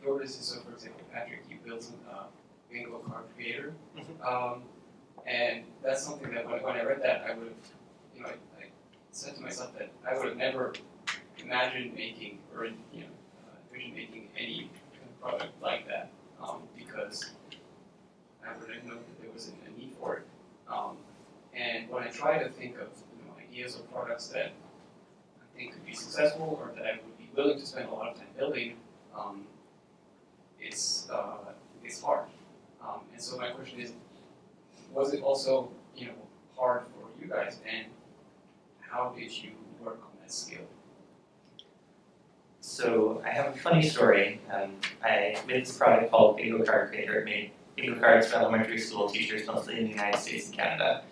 your business, so for example, Patrick, you built a bingo card creator, and that's something that when I read that, I would have, I said to myself that I would have never imagined making or envisioned making any kind of product like that, because I wouldn't know that there was a need for it. And when I try to think of ideas or products that I think could be successful or that I would be willing to spend a lot of time building, it's hard. And so my question is, was it also hard for you guys, and how did you work on that skill? So I have a funny story. I made this product called Bingo Card Creator. It made bingo cards for elementary school teachers, mostly in the United States and Canada.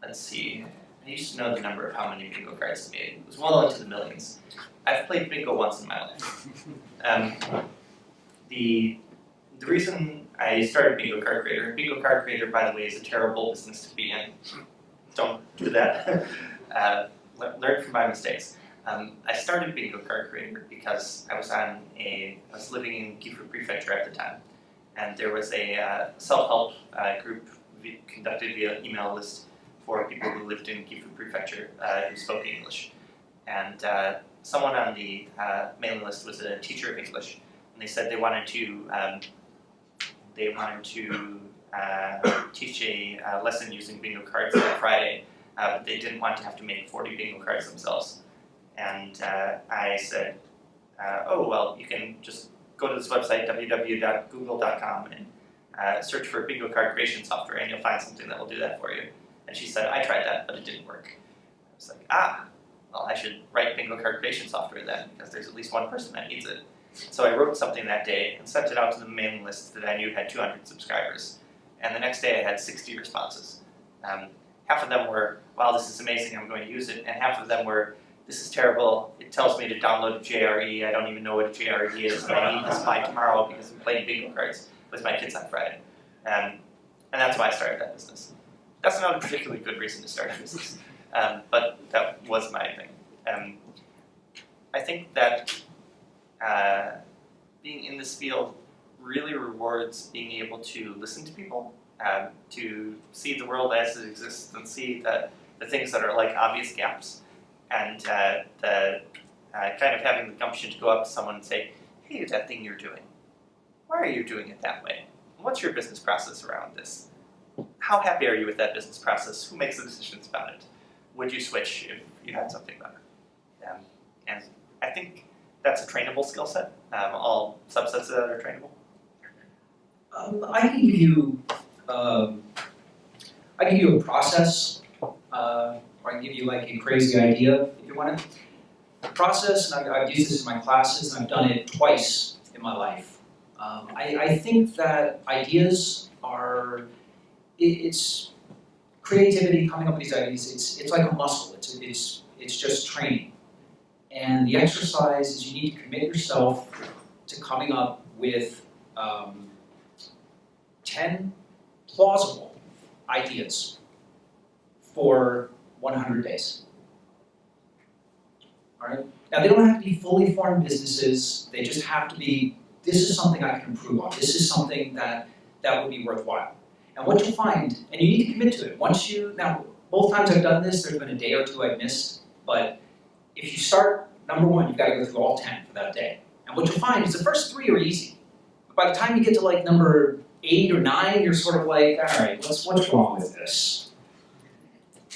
Let's see. I used to know the number of how many bingo cards I made. It was well into the millions. I've played bingo once in my life. The reason I started Bingo Card Creator, by the way, is a terrible business to be in. Don't do that. Learn from my mistakes. I started Bingo Card Creator because I was living in Gifu Prefecture at the time, and there was a self-help group conducted via email list for people who lived in Gifu Prefecture who spoke English. And someone on the mailing list was a teacher of English, and they said they wanted to they wanted to teach a lesson using bingo cards on Friday, but they didn't want to have to make 40 bingo cards themselves. And I said, oh, well, you can just go to this website, www.google.com, and search for bingo card creation software, and you'll find something that will do that for you. And she said, I tried that, but it didn't work. I was like, well, I should write bingo card creation software then, because there's at least one person that needs it. So I wrote something that day and sent it out to the mailing list that I knew had 200 subscribers. And the next day I had 60 responses. Half of them were, wow, this is amazing, I'm going to use it. And half of them were, this is terrible, it tells me to download a JRE, I don't even know what a JRE is, and I need this by tomorrow because I'm playing bingo cards with my kids on Friday. And that's why I started that business. That's not a particularly good reason to start a business, but that was my thing. I think that being in this field really rewards being able to listen to people, to see the world as it exists and see the things that are like obvious gaps, and the kind of having the gumption to go up to someone and say, hey, that thing you're doing, why are you doing it that way? What's your business process around this? How happy are you with that business process? Who makes the decisions about it? Would you switch if you had something better? And I think that's a trainable skill set. All subsets of that are trainable. I can give you a process, or I can give you like a crazy idea if you want it. The process, and I've used this in my classes, and I've done it twice in my life. I think that ideas are, it's creativity, coming up with these ideas, it's like a muscle, it's just training. And the exercise is you need to commit yourself to coming up with 10 plausible ideas for 100 days. All right? Now, they don't have to be fully formed businesses. They just have to be, this is something I can improve on. This is something that would be worthwhile. And what you'll find, and you need to commit to it. Now, both times I've done this, there's been a day or two I've missed, but if you start, number one, you've got to go through all 10 for that day. And what you'll find is the first 3 are easy. By the time you get to like number 8 or 9, you're sort of like, all right, what's wrong with this?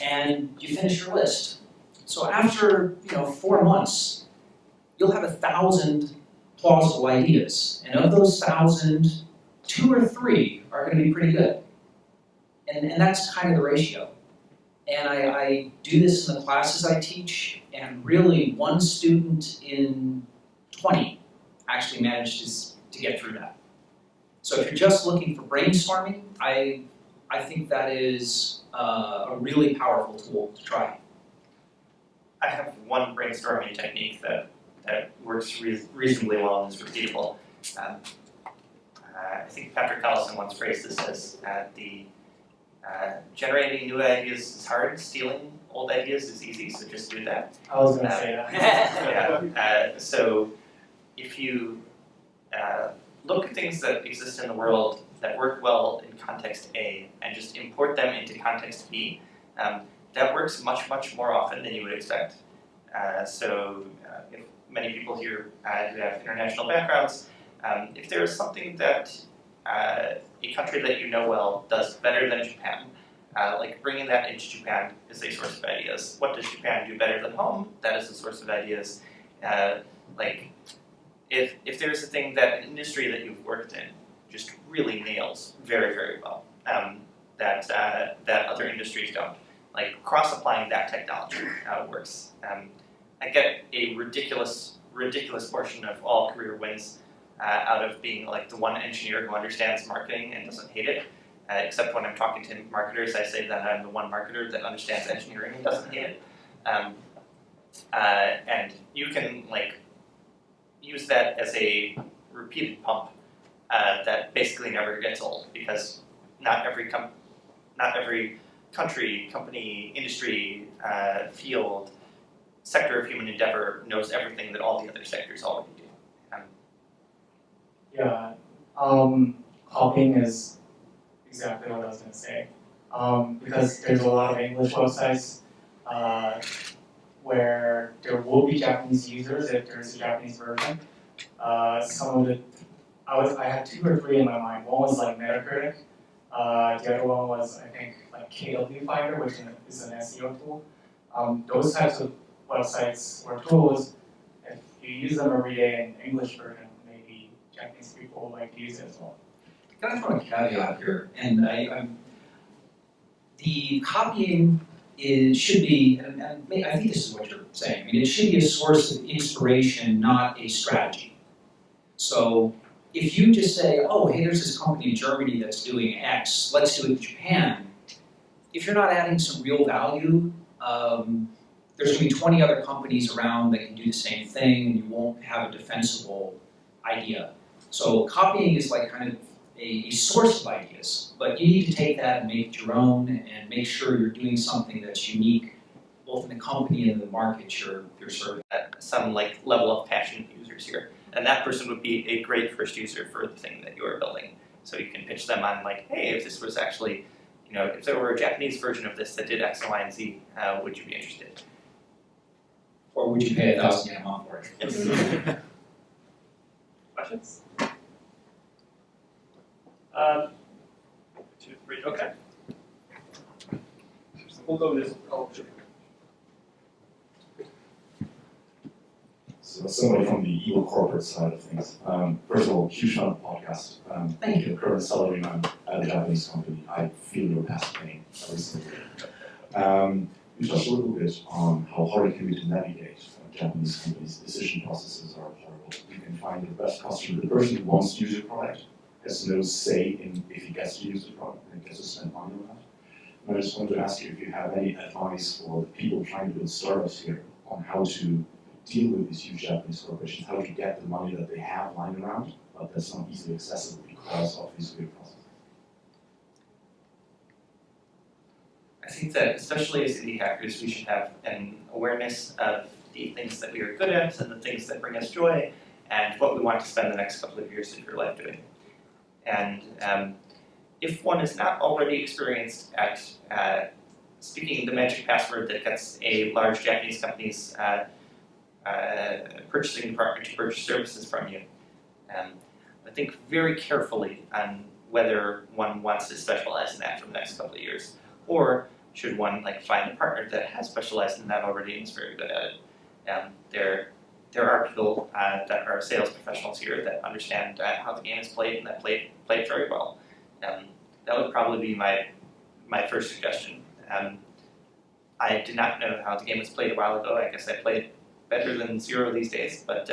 And you finish your list. So after 4 months, you'll have 1,000 plausible ideas. And of those 1,000, 2 or 3 are going to be pretty good. And that's kind of the ratio. And I do this in the classes I teach, and really 1 student in 20 actually managed to get through that. So if you're just looking for brainstorming, I think that is a really powerful tool to try. I have one brainstorming technique that works reasonably well and is repeatable. I think Patrick Collison once phrased this as generating new ideas is hard, stealing old ideas is easy, so just do that. I was going to say that. So if you look at things that exist in the world that work well in context A and just import them into context B, that works much, much more often than you would expect. If many people here who have international backgrounds, if there is something that a country that you know well does better than Japan, like bringing that into Japan is a source of ideas. What does Japan do better than home? That is a source of ideas. Like if there's a thing that an industry that you've worked in just really nails very, very well, that other industries don't, like cross-applying that technology works. I get a ridiculous portion of all career wins out of being like the one engineer who understands marketing and doesn't hate it. Except when I'm talking to marketers, I say that I'm the one marketer that understands engineering and doesn't hate it. And you can like use that as a repeated pump that basically never gets old, because not every country, company, industry, field, sector of human endeavor knows everything that all the other sectors already do. Yeah, copying is exactly what I was going to say. Because there's a lot of English websites where there will be Japanese users if there's a Japanese version. Some of it, I had 2 or 3 in my mind. One was like Metacritic. The other one was, I think, like KW Finder, which is an SEO tool. Those types of websites or tools, if you use them every day in English version, maybe Japanese people would like to use it as well. Can I throw a caveat here? And the copying should be, and I think this is what you're saying, I mean, it should be a source of inspiration, not a strategy. So if you just say, oh, hey, there's this company in Germany that's doing X, let's do it in Japan, if you're not adding some real value, there's going to be 20 other companies around that can do the same thing, and you won't have a defensible idea. So copying is like kind of a source of ideas, but you need to take that and make it your own and make sure you're doing something that's unique, both in the company and the market you're serving. Some like level of passionate users here, and that person would be a great first user for the thing that you are building. So you can pitch them on like, hey, if this was actually, you know, if there were a Japanese version of this that did X, Y, and Z, would you be interested? Or would you pay 1,000 yen a month for it? Yes. Questions? 2, 3, okay. So we'll go this. Oh, sure. So somebody from the evil corporate side of things. First of all, huge fan of the podcast. Thank you. The current salary man at a Japanese company, I feel your past pain every single day. You touched a little bit on how hard it can be to navigate Japanese companies' decision processes are horrible. You can find the best customer, the person who wants to use your product, has no say in if he gets to use the product and gets to spend money on that. And I just wanted to ask you if you have any advice for the people trying to build startups here on how to deal with these huge Japanese corporations, how to get the money that they have lying around, but that's not easily accessible because of these weird processes. I think that especially as indie hackers, we should have an awareness of the things that we are good at and the things that bring us joy and what we want to spend the next couple of years of your life doing. And if one is not already experienced at speaking the magic password that gets a large Japanese company's purchasing department to purchase services from you, I think very carefully on whether one wants to specialize in that for the next couple of years, or should one like find a partner that has specialized in that already and is very good at it. There are people that are sales professionals here that understand how the game is played and that play it very well. That would probably be my first suggestion. I did not know how the game was played a while ago. I guess I play it better than zero these days, but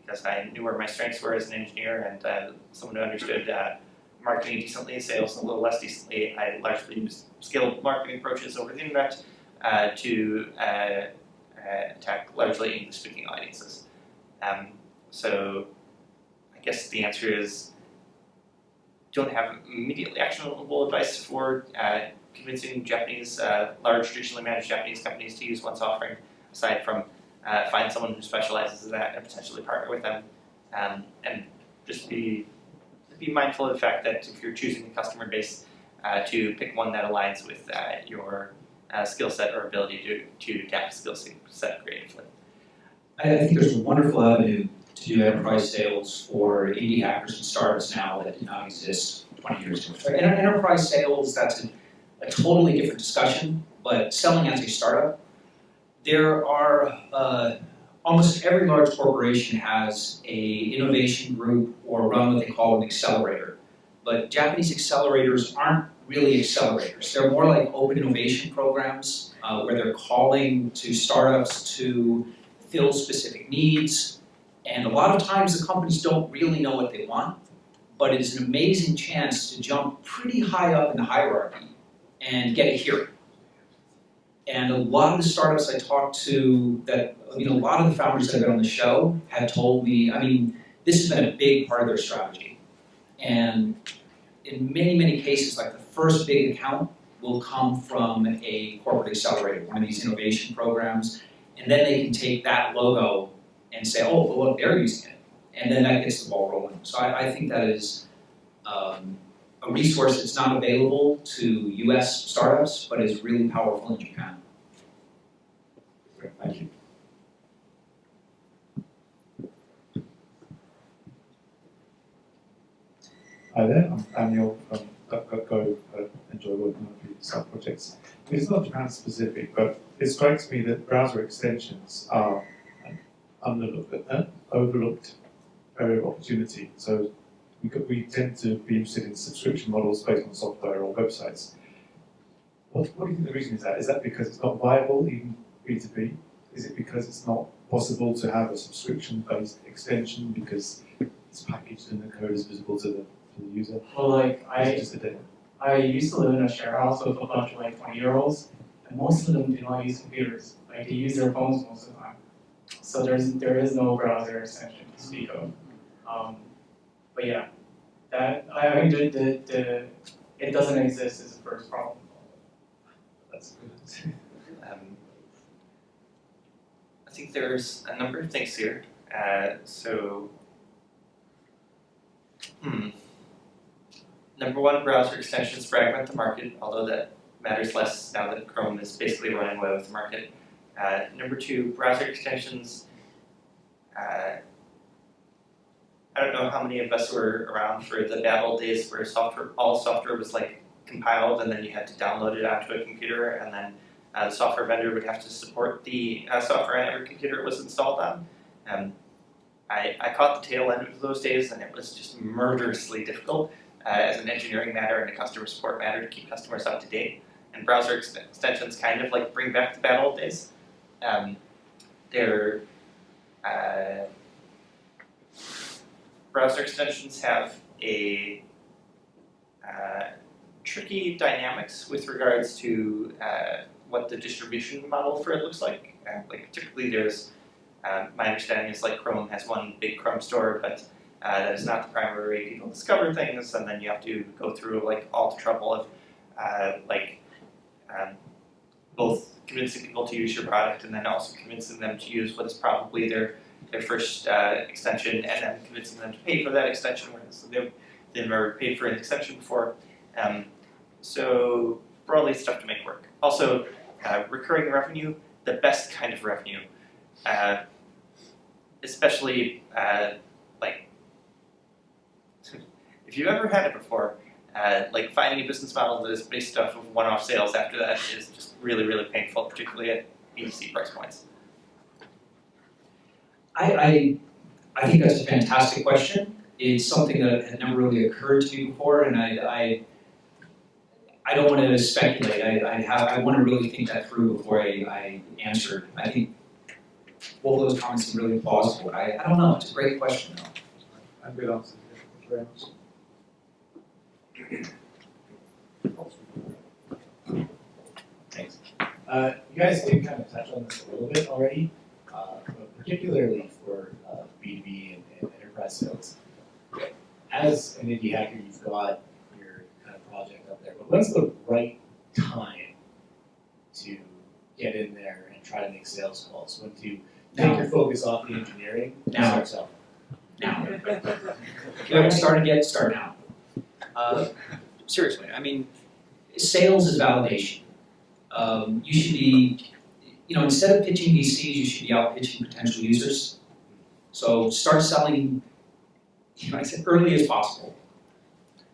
because I knew where my strengths were as an engineer and someone who understood marketing decently, sales a little less decently, I largely used skilled marketing approaches over the internet to attack largely English-speaking audiences. So I guess the answer is don't have immediately actionable advice for convincing Japanese, large traditionally managed Japanese companies to use one's offering, aside from find someone who specializes in that and potentially partner with them, and just be mindful of the fact that if you're choosing a customer base, to pick one that aligns with your skill set or ability to adapt a skill set creatively. I think there's a wonderful avenue to do enterprise sales for indie hackers and startups now that did not exist 20 years ago. And enterprise sales, that's a totally different discussion, but selling as a startup, there are almost every large corporation has a innovation group or run what they call an accelerator. But Japanese accelerators aren't really accelerators. They're more like open innovation programs where they're calling to startups to fill specific needs. And a lot of times the companies don't really know what they want, but it is an amazing chance to jump pretty high up in the hierarchy and get a hearing. And a lot of the startups I talked to that, a lot of the founders that have been on the show have told me, this has been a big part of their strategy. And in many, many cases, like the first big account will come from a corporate accelerator, one of these innovation programs, and then they can take that logo and say, oh, well, look, they're using it. And then that gets the ball rolling. So I think that is a resource that's not available to US startups, but is really powerful in Japan. Great, thank you. Hi there, I'm Daniel from DuckDuckGo. Enjoy working on FootyStats projects. It's not Japan specific, but it strikes me that browser extensions are an overlooked area of opportunity. So we tend to be interested in subscription models based on software or websites. What do you think the reason is that? Is that because it's not viable, even B2B? Is it because it's not possible to have a subscription-based extension because it's packaged and the code is visible to the user? Well, like Is it just a data? I used to live in a share house with a bunch of like 20-year-olds, and most of them do not use computers. Like they use their phones most of the time. So there is no browser extension to speak of. But yeah, that I mean the it doesn't exist is the first problem. That's good. I think there's a number of things here. Number one, browser extensions fragment the market, although that matters less now that Chrome is basically running away with the market. Number two, browser extensions. I don't know how many of us were around for the bad old days where all software was like compiled and then you had to download it onto a computer, and then the software vendor would have to support the software on every computer it was installed on. I caught the tail end of those days, and it was just murderously difficult as an engineering matter and a customer support matter to keep customers up to date. And browser extensions kind of like bring back the bad old days. Browser extensions have a tricky dynamics with regards to what the distribution model for it looks like. Like typically there's, my understanding is like Chrome has one big Chrome store, but that is not the primary way people discover things, and then you have to go through like all the trouble of both convincing people to use your product and then also convincing them to use what is probably their first extension, and then convincing them to pay for that extension, whereas they've never paid for an extension before. So broadly, it's tough to make work. Also, recurring revenue, the best kind of revenue, especially like if you've ever had it before, like finding a business model that is based off of one-off sales after that is just really, really painful, particularly at B2C price points. I think that's a fantastic question. It's something that had never really occurred to me before, and I don't want to speculate. I want to really think that through before I answer. I think both of those comments seem really plausible. I don't know. It's a great question, though. And good answer. Thank you very much. Thanks. You guys did kind of touch on this a little bit already, but particularly for B2B and enterprise sales. As an indie hacker, you've got your kind of project up there, but when's the right time to get in there and try to make sales calls? When to take your focus off the engineering and start selling? Now. If you haven't started yet, start now. Seriously, I mean, sales is validation. You should be, instead of pitching VCs, you should be out pitching potential users. So start selling, as early as possible.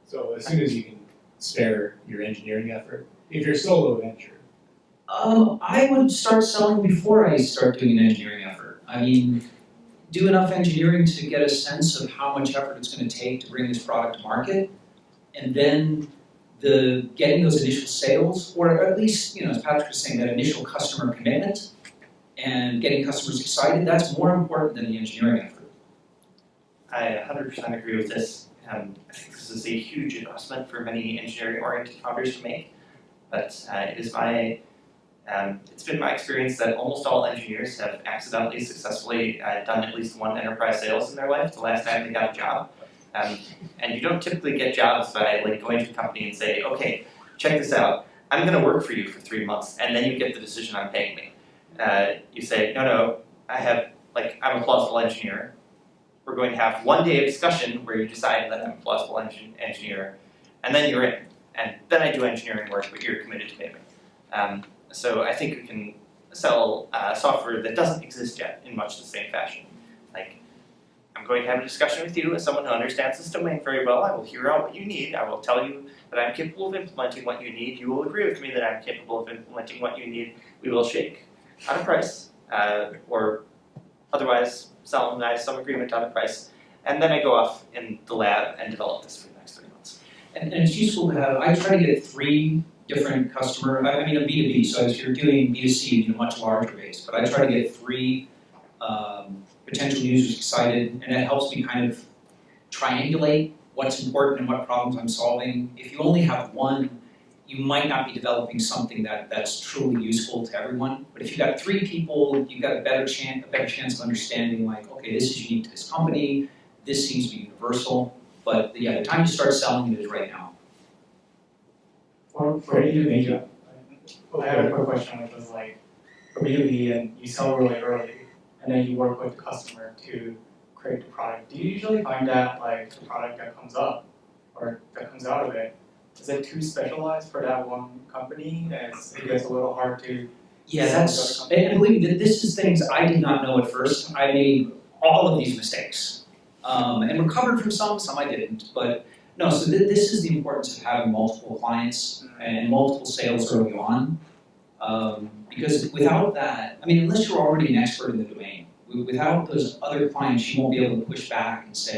So as soon as you can spare your engineering effort, if you're solo venture. I would start selling before I start doing an engineering effort. I mean, do enough engineering to get a sense of how much effort it's going to take to bring this product to market, and then getting those initial sales, or at least, as Patrick was saying, that initial customer commitment and getting customers excited, that's more important than the engineering effort. I 100% agree with this. I think this is a huge investment for many engineering-oriented founders to make, but it's been my experience that almost all engineers have accidentally, successfully done at least one enterprise sales in their life the last time they got a job. And you don't typically get jobs by going to a company and say, okay, check this out, I'm going to work for you for 3 months, and then you get the decision on paying me. You say, no, I'm a plausible engineer. We're going to have 1 day of discussion where you decide that I'm a plausible engineer, and then you're in. And then I do engineering work, but you're committed to pay me. So I think we can sell software that doesn't exist yet in much the same fashion. I'm going to have a discussion with you as someone who understands this domain very well. I will hear out what you need. I will tell you that I'm capable of implementing what you need. You will agree with me that I'm capable of implementing what you need. We will shake on a price, or otherwise solemnize some agreement on a price. And then I go off in the lab and develop this for the next 3 months. And it's useful to have, I try to get 3 different customer, I mean, a B2B, so if you're doing B2C, you need a much larger base, but I try to get 3 potential users excited, and that helps me kind of triangulate what's important and what problems I'm solving. If you only have 1, you might not be developing something that's truly useful to everyone. But if you've got 3 people, you've got a better chance of understanding, like, okay, this is unique to this company, this seems to be universal. But yeah, the time to start selling it is right now. For B2B, I had a quick question, which was like, for B2B and you sell really early, and then you work with the customer to create the product. Do you usually find that like the product that comes up or that comes out of it, is it too specialized for that one company and it gets a little hard to Yeah, sell to that's, other companies? and believe me, this is things I did not know at first. I made all of these mistakes. And recovered from some I didn't. But no, so this is the importance of having multiple clients and multiple sales early on. Because without that, I mean, unless you're already an expert in the domain, without those other clients, you won't be able to push back and say,